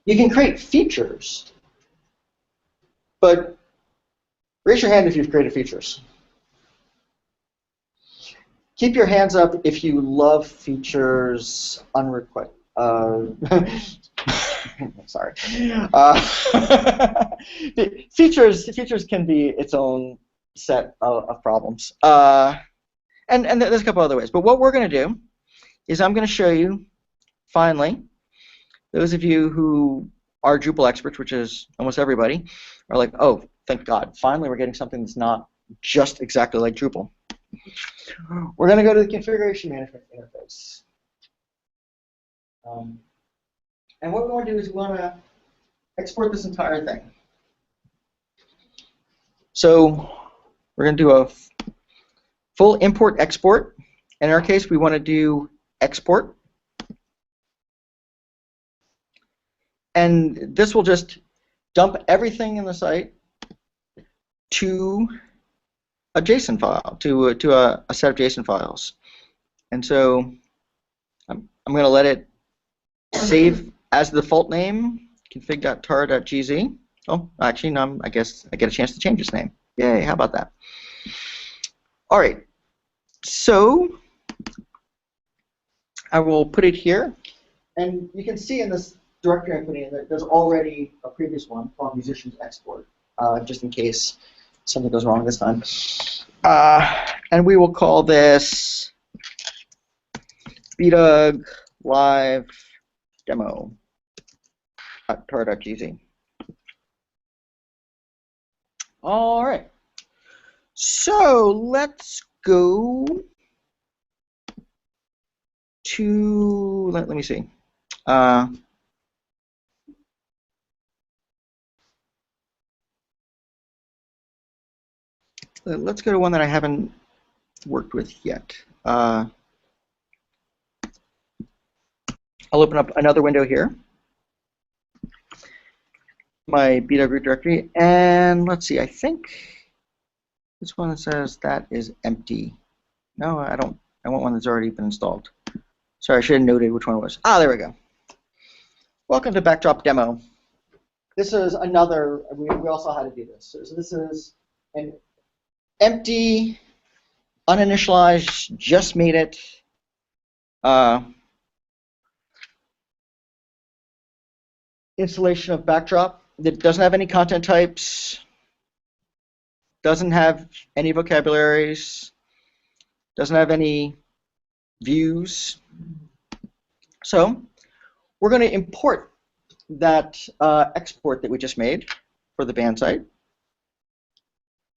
You can create features, but raise your hand if you've created features. Keep your hands up if you love features unrequested. Sorry. Features can be its own set of problems. And there's a couple other ways. But what we're going to do is I'm going to show you, finally, those of you who are Drupal experts, which is almost everybody, are like, oh, thank God, finally we're getting something that's not just exactly like Drupal. We're going to go to the configuration management interface. And what we want to do is we want to export this entire thing. So we're going to do a full import-export. In our case, we want to do export. And this will just dump everything in the site to a JSON file, to a set of JSON files. And so I'm going to let it save as the default name, config.tar.gz. Oh, actually, no, I guess I get a chance to change its name. Yay, how about that? All right, so I will put it here. And you can see in this directory I'm putting in that there's already a previous one called musicians export, just in case something goes wrong this time. And we will call this BDUG live demo at tar.gz. All right. So let's go to, let me see. let's go to one that I haven't worked with yet. I'll open up another window here, my BDUG directory, and let's see, I think this one says that is empty. No, I don't. I want one that's already been installed. Sorry, I should have noted which one it was. Ah, there we go. Welcome to Backdrop Demo. This is another, we also had to do this. So this is an empty, uninitialized, just made it installation of Backdrop that doesn't have any content types, doesn't have any vocabularies, doesn't have any views. So we're going to import that export that we just made for the band site.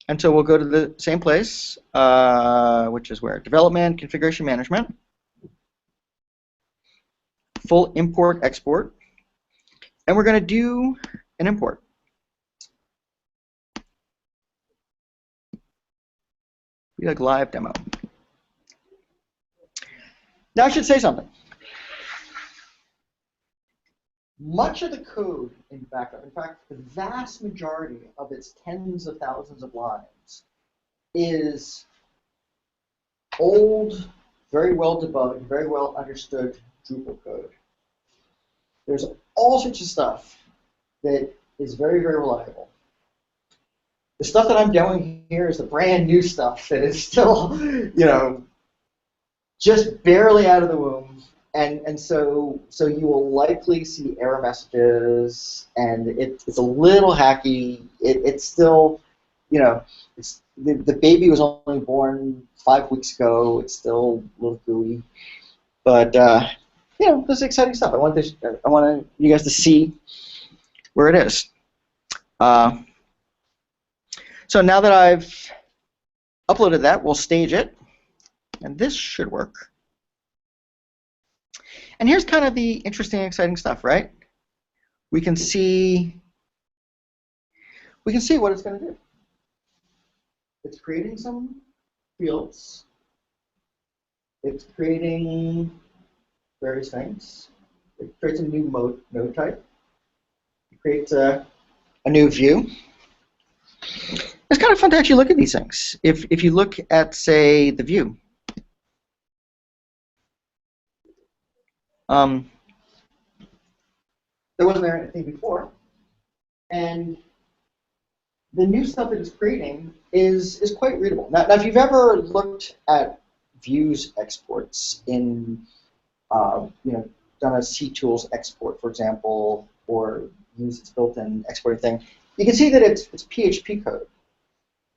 And so we'll go to the same place, which is where? Development, Configuration Management, full import, export. And we're going to do an import. Be like live demo. Now I should say something. Much of the code in Backup, in fact, the vast majority of its tens of thousands of lines is old, very well debugged, very well understood Drupal code. There's all sorts of stuff that is very, very reliable. The stuff that I'm demoing here is the brand new stuff that is still, just barely out of the womb. And so you will likely see error messages, and it's a little hacky. It's still, it's the baby was only born 5 weeks ago. It's still a little gooey, but this is exciting stuff. I want you guys to see where it is. So now that I've uploaded that, we'll stage it, and this should work. And here's kind of the interesting, exciting stuff, right? We can see what it's going to do. It's creating some fields. It's creating various things. It creates a new node type. It creates a new view. It's kind of fun to actually look at these things. If you look at, say, the view. There wasn't there anything before, and the new stuff that it's creating is quite readable. Now, if you've ever looked at views exports in, done a CTools export, for example, or used its built-in exporting thing, you can see that it's PHP code.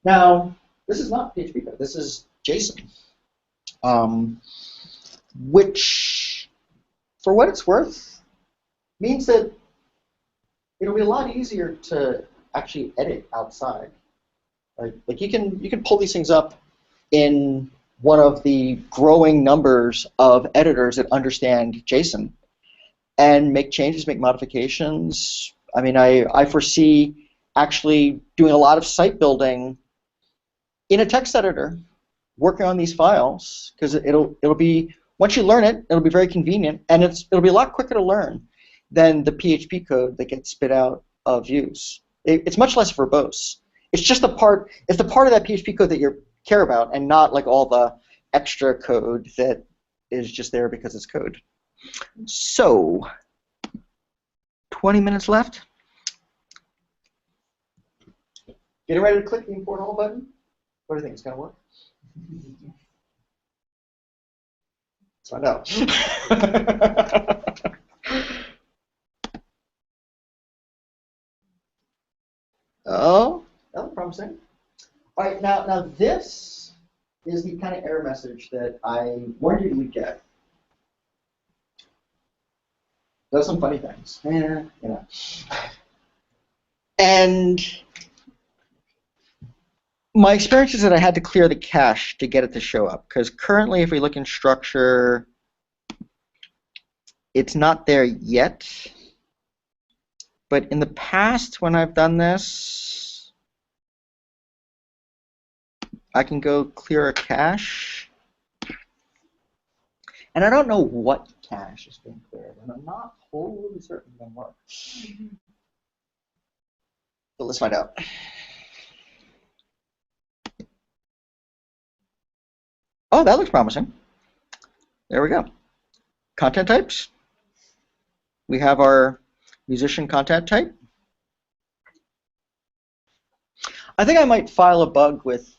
Now, this is not PHP code. This is JSON, which, for what it's worth, means that it'll be a lot easier to actually edit outside. Like you can pull these things up in one of the growing numbers of editors that understand JSON and make changes, make modifications. I mean, I foresee actually doing a lot of site building in a text editor, working on these files, because it'll be, once you learn it, it'll be very convenient, and it'll be a lot quicker to learn than the PHP code that gets spit out of views. It's much less verbose. It's just the part of that PHP code that you care about, and not like all the extra code that is just there because it's code. So, 20 minutes left. Getting ready to click the import all button. What do you think? It's gonna work? So I know. Oh, that was promising. All right, now this is the kind of error message that I warned you we'd get. Does some funny things, And my experience is that I had to clear the cache to get it to show up, because currently, if we look in structure, it's not there yet. But in the past, when I've done this, I can go clear a cache. And I don't know what cache is being cleared, and I'm not totally certain it's going to work. So let's find out. Oh, that looks promising. There we go. Content types. We have our musician content type. I think I might file a bug with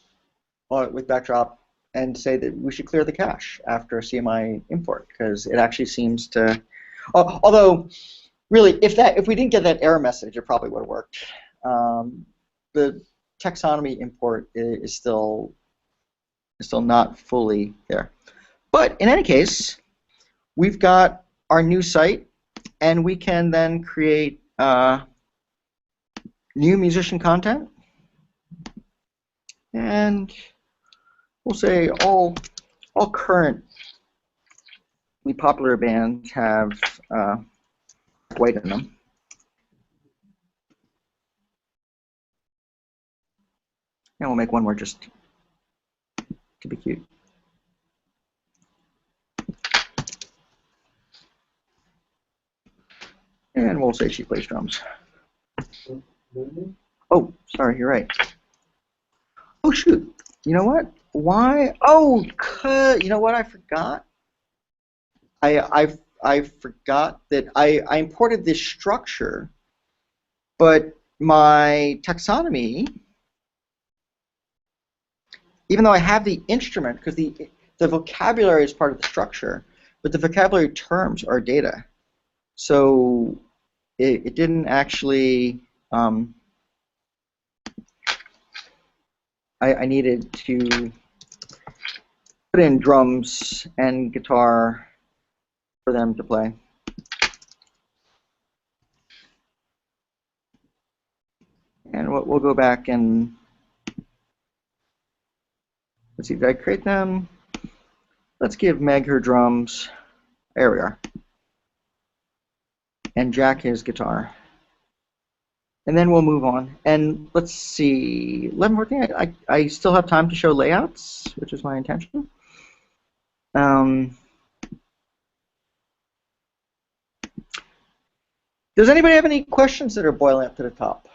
Backdrop and say that we should clear the cache after CMI import, because it actually seems to. Although, really, if we didn't get that error message, it probably would have worked. The taxonomy import is still not fully there. But in any case, we've got our new site, and we can then create new musician content, and we'll say all currently popular bands have white in them. And we'll make one more just to be cute. And we'll say she plays drums. Oh, sorry, you're right. Oh, shoot. You know what? Why? Oh, you know what I forgot? I forgot that I imported this structure, but my taxonomy, even though I have the instrument, because the vocabulary is part of the structure, but the vocabulary terms are data. So it didn't actually, I needed to put in drums and guitar for them to play. And we'll go back and let's see, did I create them? Let's give Meg her drums. There we are. And Jack his guitar. And then we'll move on. And let's see, 11:14, I still have time to show layouts, which is my intention. Does anybody have any questions that are boiling up to the top?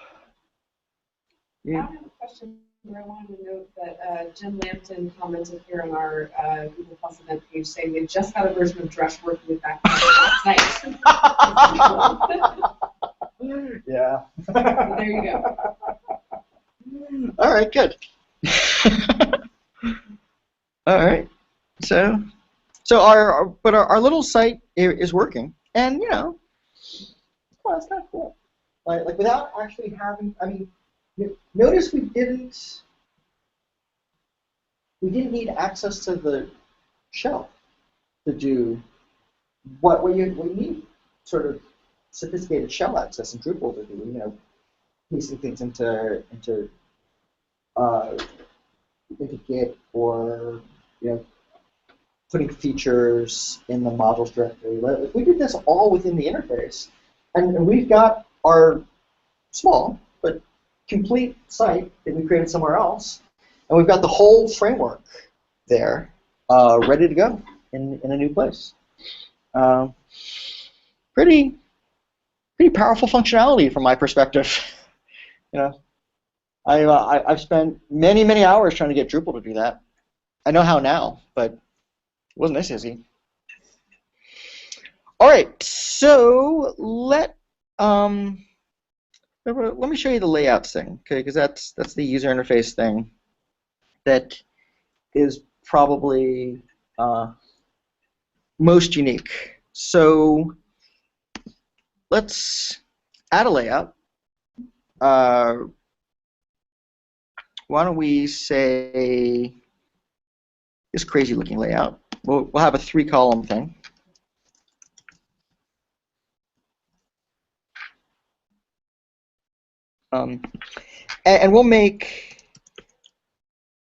Yeah. I have a question where I wanted to note that Jim Lampton commented here on our Google Plus event page saying they just got a version of Drush working with Backdrop last night. Yeah. There you go. All right, good. All right. So our little site is working, and you know, well, it's kind of cool. Like without actually having, I mean, notice we didn't need access to the shell to do what you need, sort of sophisticated shell access in Drupal to do, you know, piecing things into Git, or you know, putting features in the modules directory. If we did this all within the interface, and we've got our small but complete site that we created somewhere else, and we've got the whole framework there ready to go in a new place. Pretty powerful functionality from my perspective. You know, I've spent many hours trying to get Drupal to do that. I know how now, but it wasn't this easy. All right, so let me show you the layouts thing, okay? Because that's the user interface thing that is probably most unique. So let's add a layout. Why don't we say this crazy looking layout? We'll have a 3-column thing. And we'll make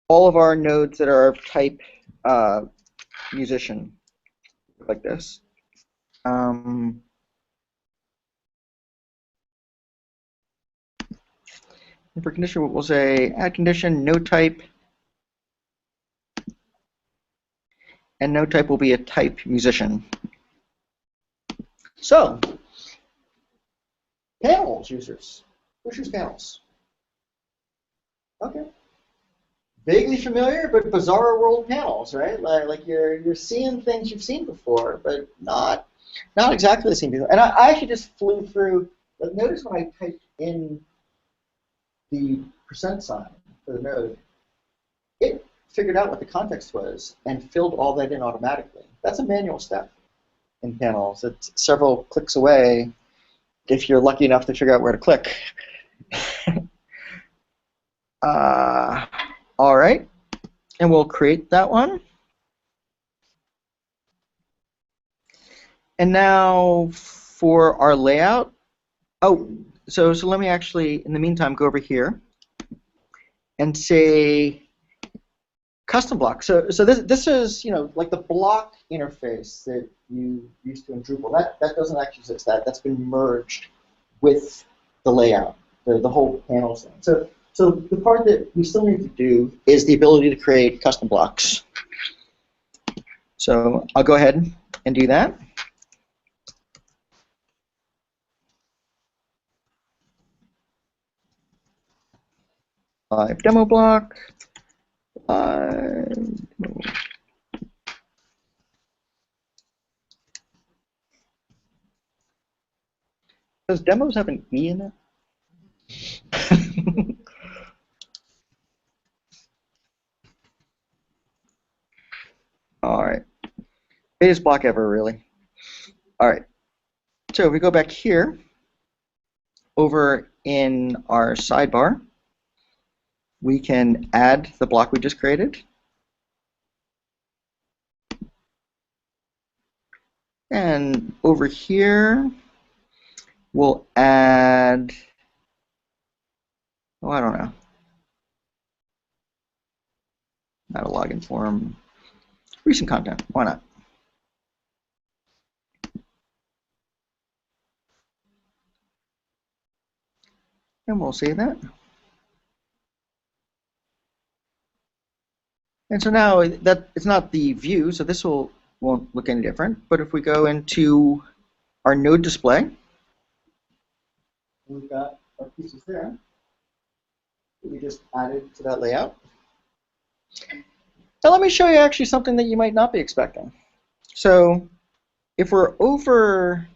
all of our nodes that are of type musician like this. And for condition, we'll say add condition, node type and node type will be a type musician. So, panels users. Who choose panels? Okay. Vaguely familiar, but bizarre world panels, right? Like you're seeing things you've seen before, but not exactly the same before. And I actually just flew through. But notice when I typed in the % sign for the node, it figured out what the context was and filled all that in automatically. That's a manual step in panels. It's several clicks away if you're lucky enough to figure out where to click. All right, and we'll create that one. And now for our layout. Oh, so let me actually, in the meantime, go over here and say custom block. So this is, like the block interface that you used to in Drupal. That doesn't actually exist. That's been merged with the layout, the whole panel thing. So the part that we still need to do is the ability to create custom blocks. So I'll go ahead and do that. Live demo block. Does demos have an E in it? All right. Biggest block ever, really. All right. So if we go back here, over in our sidebar, we can add the block we just created. And over here, we'll add, I don't know. Not a login form. Recent content, why not? And we'll save that. And so now that it's not the view, so this won't look any different. But if we go into our node display, we've got our pieces there that we just added to that layout. Now let me show you actually something that you might not be expecting. So if we're over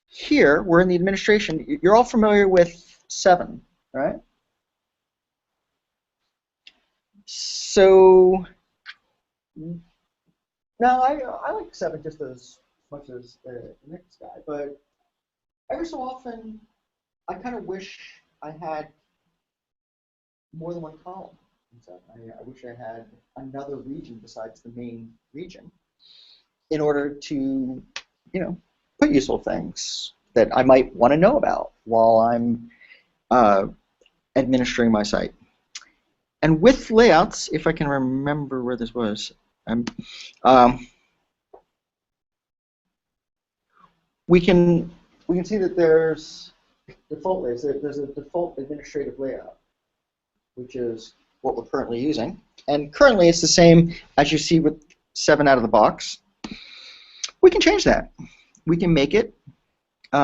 here, we're in the administration. You're all familiar with 7, right? So now I like 7 just as much as the next guy, but every so often I kind of wish I had more than one column. I wish I had another region besides the main region in order to, put useful things that I might want to know about while I'm administering my site. And with layouts, if I can remember where this was, we can see that there's default layouts. There's a default administrative layout, which is what we're currently using. And currently it's the same as you see with 7 out of the box. We can change that. We can make it we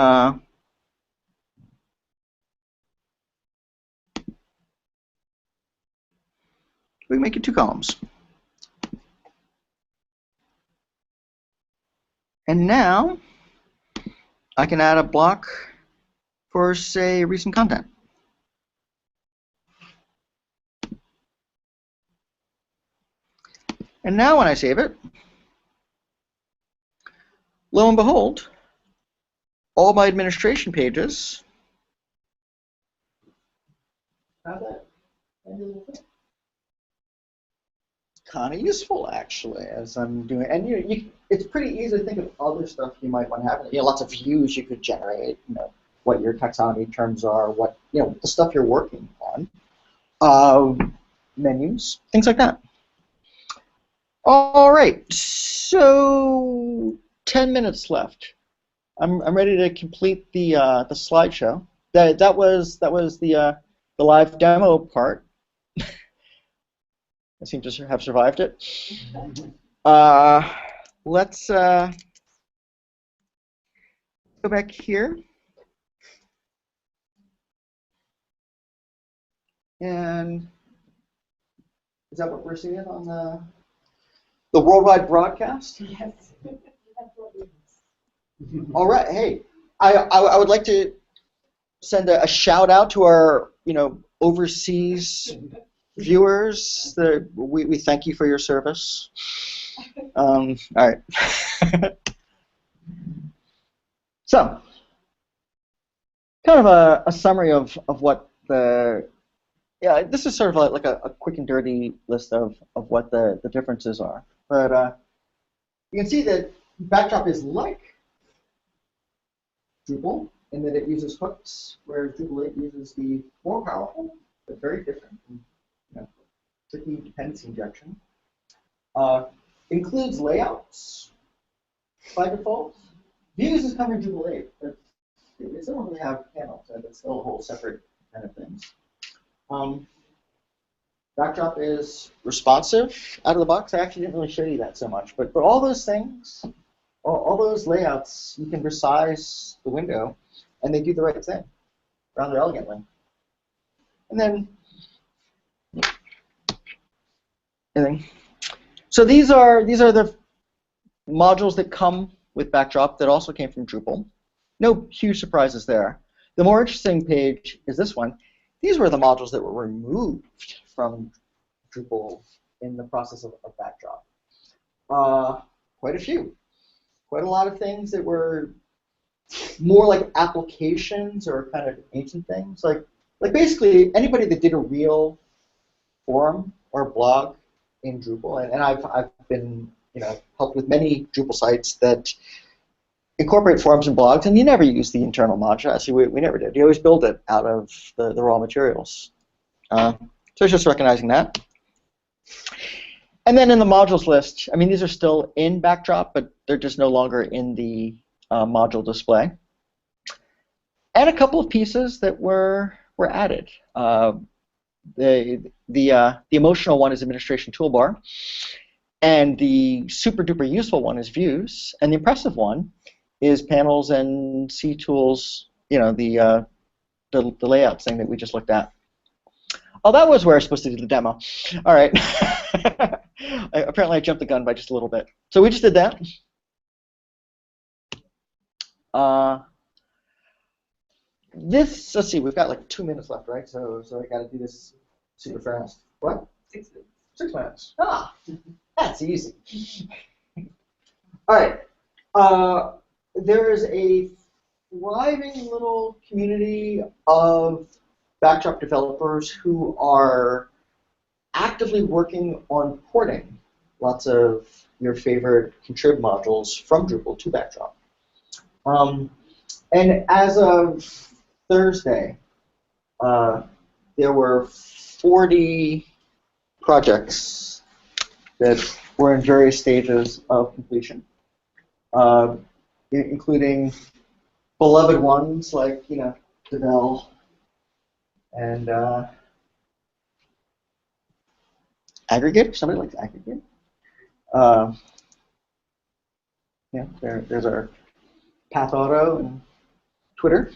can make it 2 columns. And now I can add a block for, say, recent content. And now when I save it, lo and behold, all my administration pages have that. Kind of useful, actually, as I'm doing. And it's pretty easy to think of other stuff you might want to have. Lots of views you could generate. What your taxonomy terms are. What the stuff you're working on. Menus, things like that. All right, so 10 minutes left. I'm ready to complete the slideshow. That was the live demo part. I seem to have survived it. Let's go back here. And is that what we're seeing on the worldwide broadcast? Yes. All right. Hey, I would like to send a shout out to our overseas viewers. We thank you for your service. All right. So, kind of a summary of what this is sort of like a quick and dirty list of what the differences are. But you can see that Backdrop is like Drupal in that it uses hooks, whereas Drupal 8 uses the more powerful, but very different, tricky dependency injection. Includes layouts by default. Views is coming in Drupal 8, but it still don't really have panels, so it's still a whole separate kind of things. Backdrop is responsive out of the box. I actually didn't really show you that so much, but all those things, all those layouts, you can resize the window, and they do the right thing, rather elegantly. And then, so these are the modules that come with Backdrop that also came from Drupal. No huge surprises there. The more interesting page is this one. These were the modules that were removed from Drupal in the process of Backdrop. Quite a few. Quite a lot of things that were more like applications or kind of ancient things. Like basically anybody that did a real forum or blog in Drupal, and I've been helped with many Drupal sites that incorporate forums and blogs, and you never use the internal module. Actually, we never did. You always build it out of the raw materials. So it's just recognizing that. And then in the modules list, I mean, these are still in Backdrop, but they're just no longer in the module display. And a couple of pieces that were added. The emotional one is administration toolbar, and the super duper useful one is views, and the impressive one is panels and CTools, the layout thing that we just looked at. Oh, that was where I was supposed to do the demo. All right. Apparently I jumped the gun by just a little bit. So we just did that. Let's see, we've got like 2 minutes left, right? So I got to do this super fast. What? 6 minutes. 6 minutes. Ah, that's easy. All right. There is a thriving little community of Backdrop developers who are actively working on porting lots of your favorite contrib modules from Drupal to Backdrop. And as of Thursday, there were 40 projects that were in various stages of completion, including beloved ones like, Devel and Aggregate. Somebody likes Aggregate. There's our Path Auto and Twitter.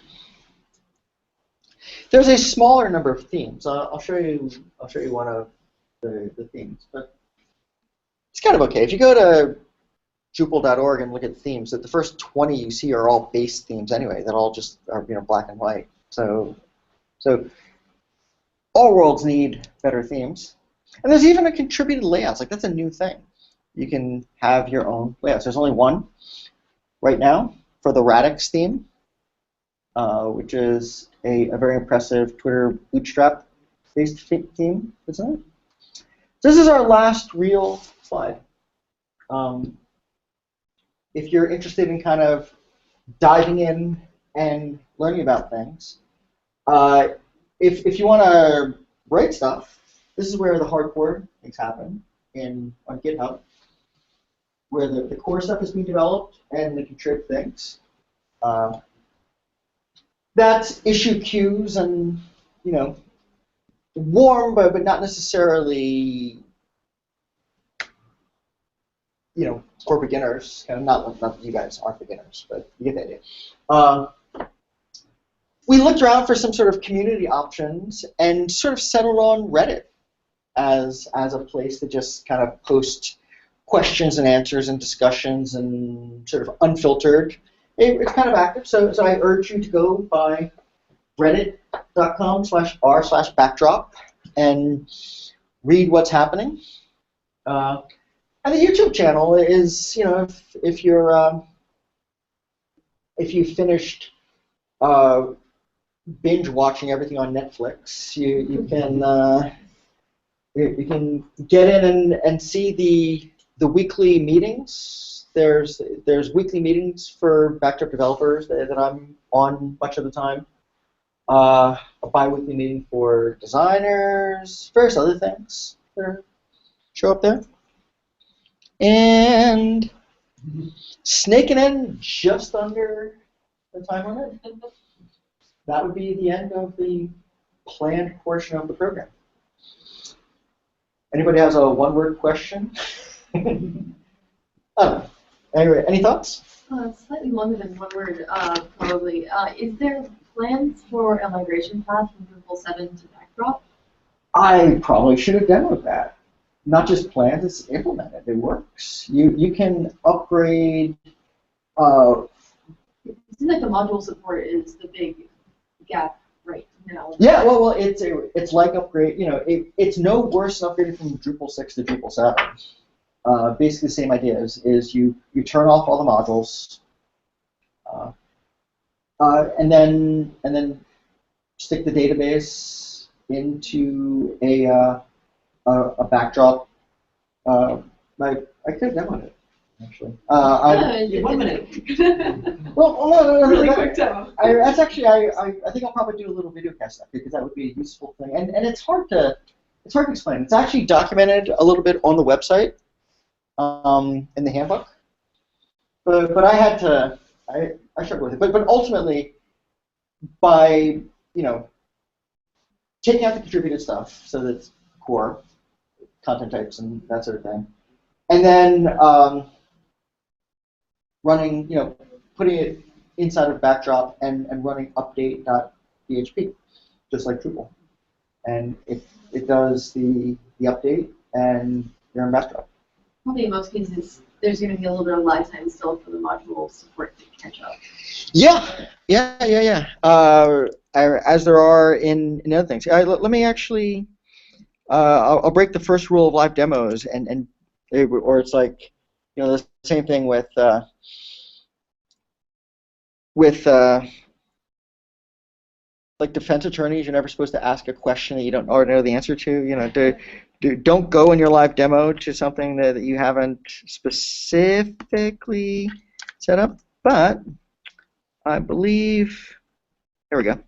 There's a smaller number of themes. I'll show you one of the themes, but it's kind of okay. If you go to Drupal.org and look at themes, that the first 20 you see are all base themes anyway. That all just are black and white. So all worlds need better themes. And there's even a contributed layouts. Like that's a new thing. You can have your own layouts. There's only one right now for the Radix theme, which is a very impressive Twitter Bootstrap-based theme, isn't it? This is our last real slide. If you're interested in kind of diving in and learning about things, if you want to write stuff, this is where the hardcore things happen on GitHub, where the core stuff is being developed and the contrib things. That's issue queues and warm, but not necessarily for beginners, kind of not that you guys aren't beginners, but you get the idea. We looked around for some sort of community options and sort of settled on Reddit as a place to just kind of post questions and answers and discussions and sort of unfiltered. It's kind of active, so I urge you to go by reddit.com/r/backdrop and read what's happening. And the YouTube channel is, if you finished binge watching everything on Netflix, you can get in and see the weekly meetings. There's weekly meetings for Backdrop developers that I'm on much of the time. A bi-weekly meeting for designers, various other things that show up there. And snaking in just under the time limit. That would be the end of the planned portion of the program. Anybody has a one-word question? I don't know. Anyway, any thoughts? Slightly longer than one word, probably. Is there plans for a migration path from Drupal 7 to Backdrop? I probably should have demoed that. Not just plans, it's implemented. It works. You can upgrade. It seems like the module support is the big gap right now. Yeah, well, it's like upgrade. It's no worse than upgrading from Drupal 6 to Drupal 7. Basically, the same idea is you turn off all the modules, and then stick the database into a backdrop. I could have demoed it, actually. In 1 minute. Well, no, Really quick demo. That's actually I think I'll probably do a little video cast of that because that would be a useful thing, and it's hard to explain. It's actually documented a little bit on the website, in the handbook, but I had to I struggled with it. But ultimately, by taking out the contributed stuff, so that's core content types and that sort of thing, and then running, putting it inside of Backdrop and running update.php, just like Drupal, and it does the update and you're in Backdrop. Probably in most cases, there's going to be a little bit of lag time still for the module support to catch up. Yeah. As there are in other things. Let me actually. I'll break the first rule of live demos, or it's like, the same thing with like defense attorneys. You're never supposed to ask a question that you don't already know the answer to. Don't go in your live demo to something that you haven't specifically set up. But I believe, there we go.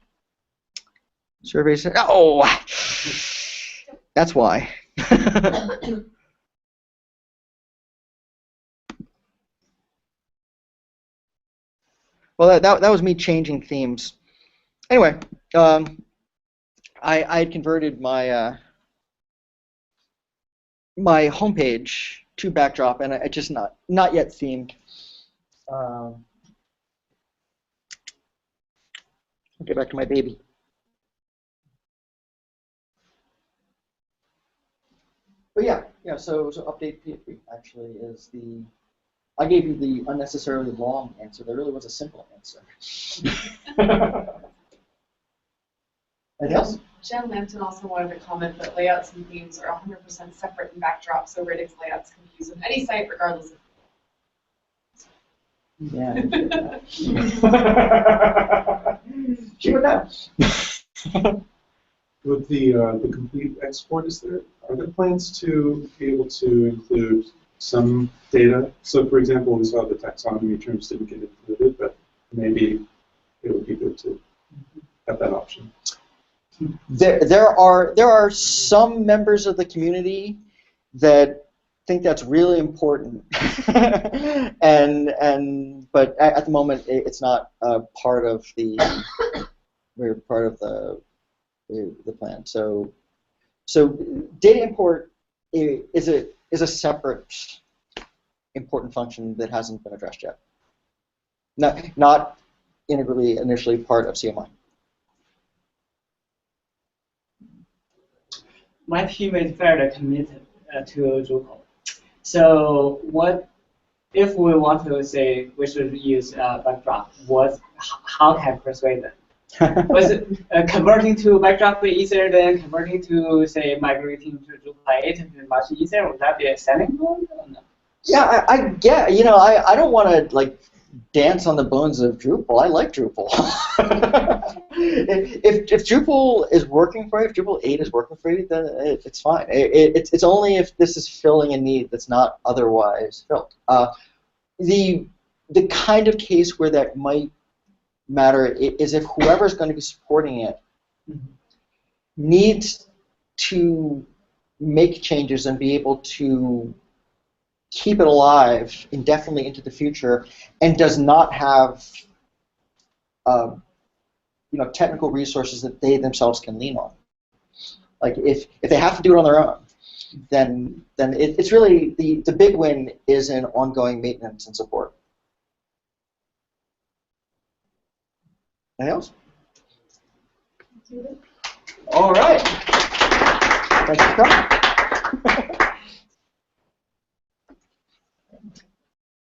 Surveys. Oh, that's why. Well, that was me changing themes. Anyway, I had converted my my homepage to Backdrop, and I just not yet themed. I'll get back to my baby. But yeah. So update PHP actually is the. I gave you the unnecessarily long answer. There really was a simple answer. Anything else? Jen Lampton also wanted to comment that layouts and themes are 100% separate in Backdrop, so radix layouts can be used on any site regardless of. Yeah. She would know. With the complete export, are there plans to be able to include some data? So, for example, we saw the taxonomy terms didn't get included, but maybe it would be good to have that option. There are some members of the community that think that's really important, but at the moment it's not part of the plan. So data import is a separate important function that hasn't been addressed yet. Not integrally initially part of CMI. My team is very committed to Drupal. So what if we want to say we should use backdrop? How can I persuade them? Was it converting to backdrop easier than converting to say migrating to Drupal 8 much easier? Would that be a selling point? Or no? Yeah, I get. I don't want to like dance on the bones of Drupal. I like Drupal. if Drupal is working for you, if Drupal 8 is working for you, then it's fine. It's only if this is filling a need that's not otherwise filled. The kind of case where that might matter is if whoever's going to be supporting it needs to make changes and be able to keep it alive indefinitely into the future, and does not have technical resources that they themselves can lean on. Like if they have to do it on their own, then it's really the big win is in ongoing maintenance and support. Anything else? All right. Thanks for coming.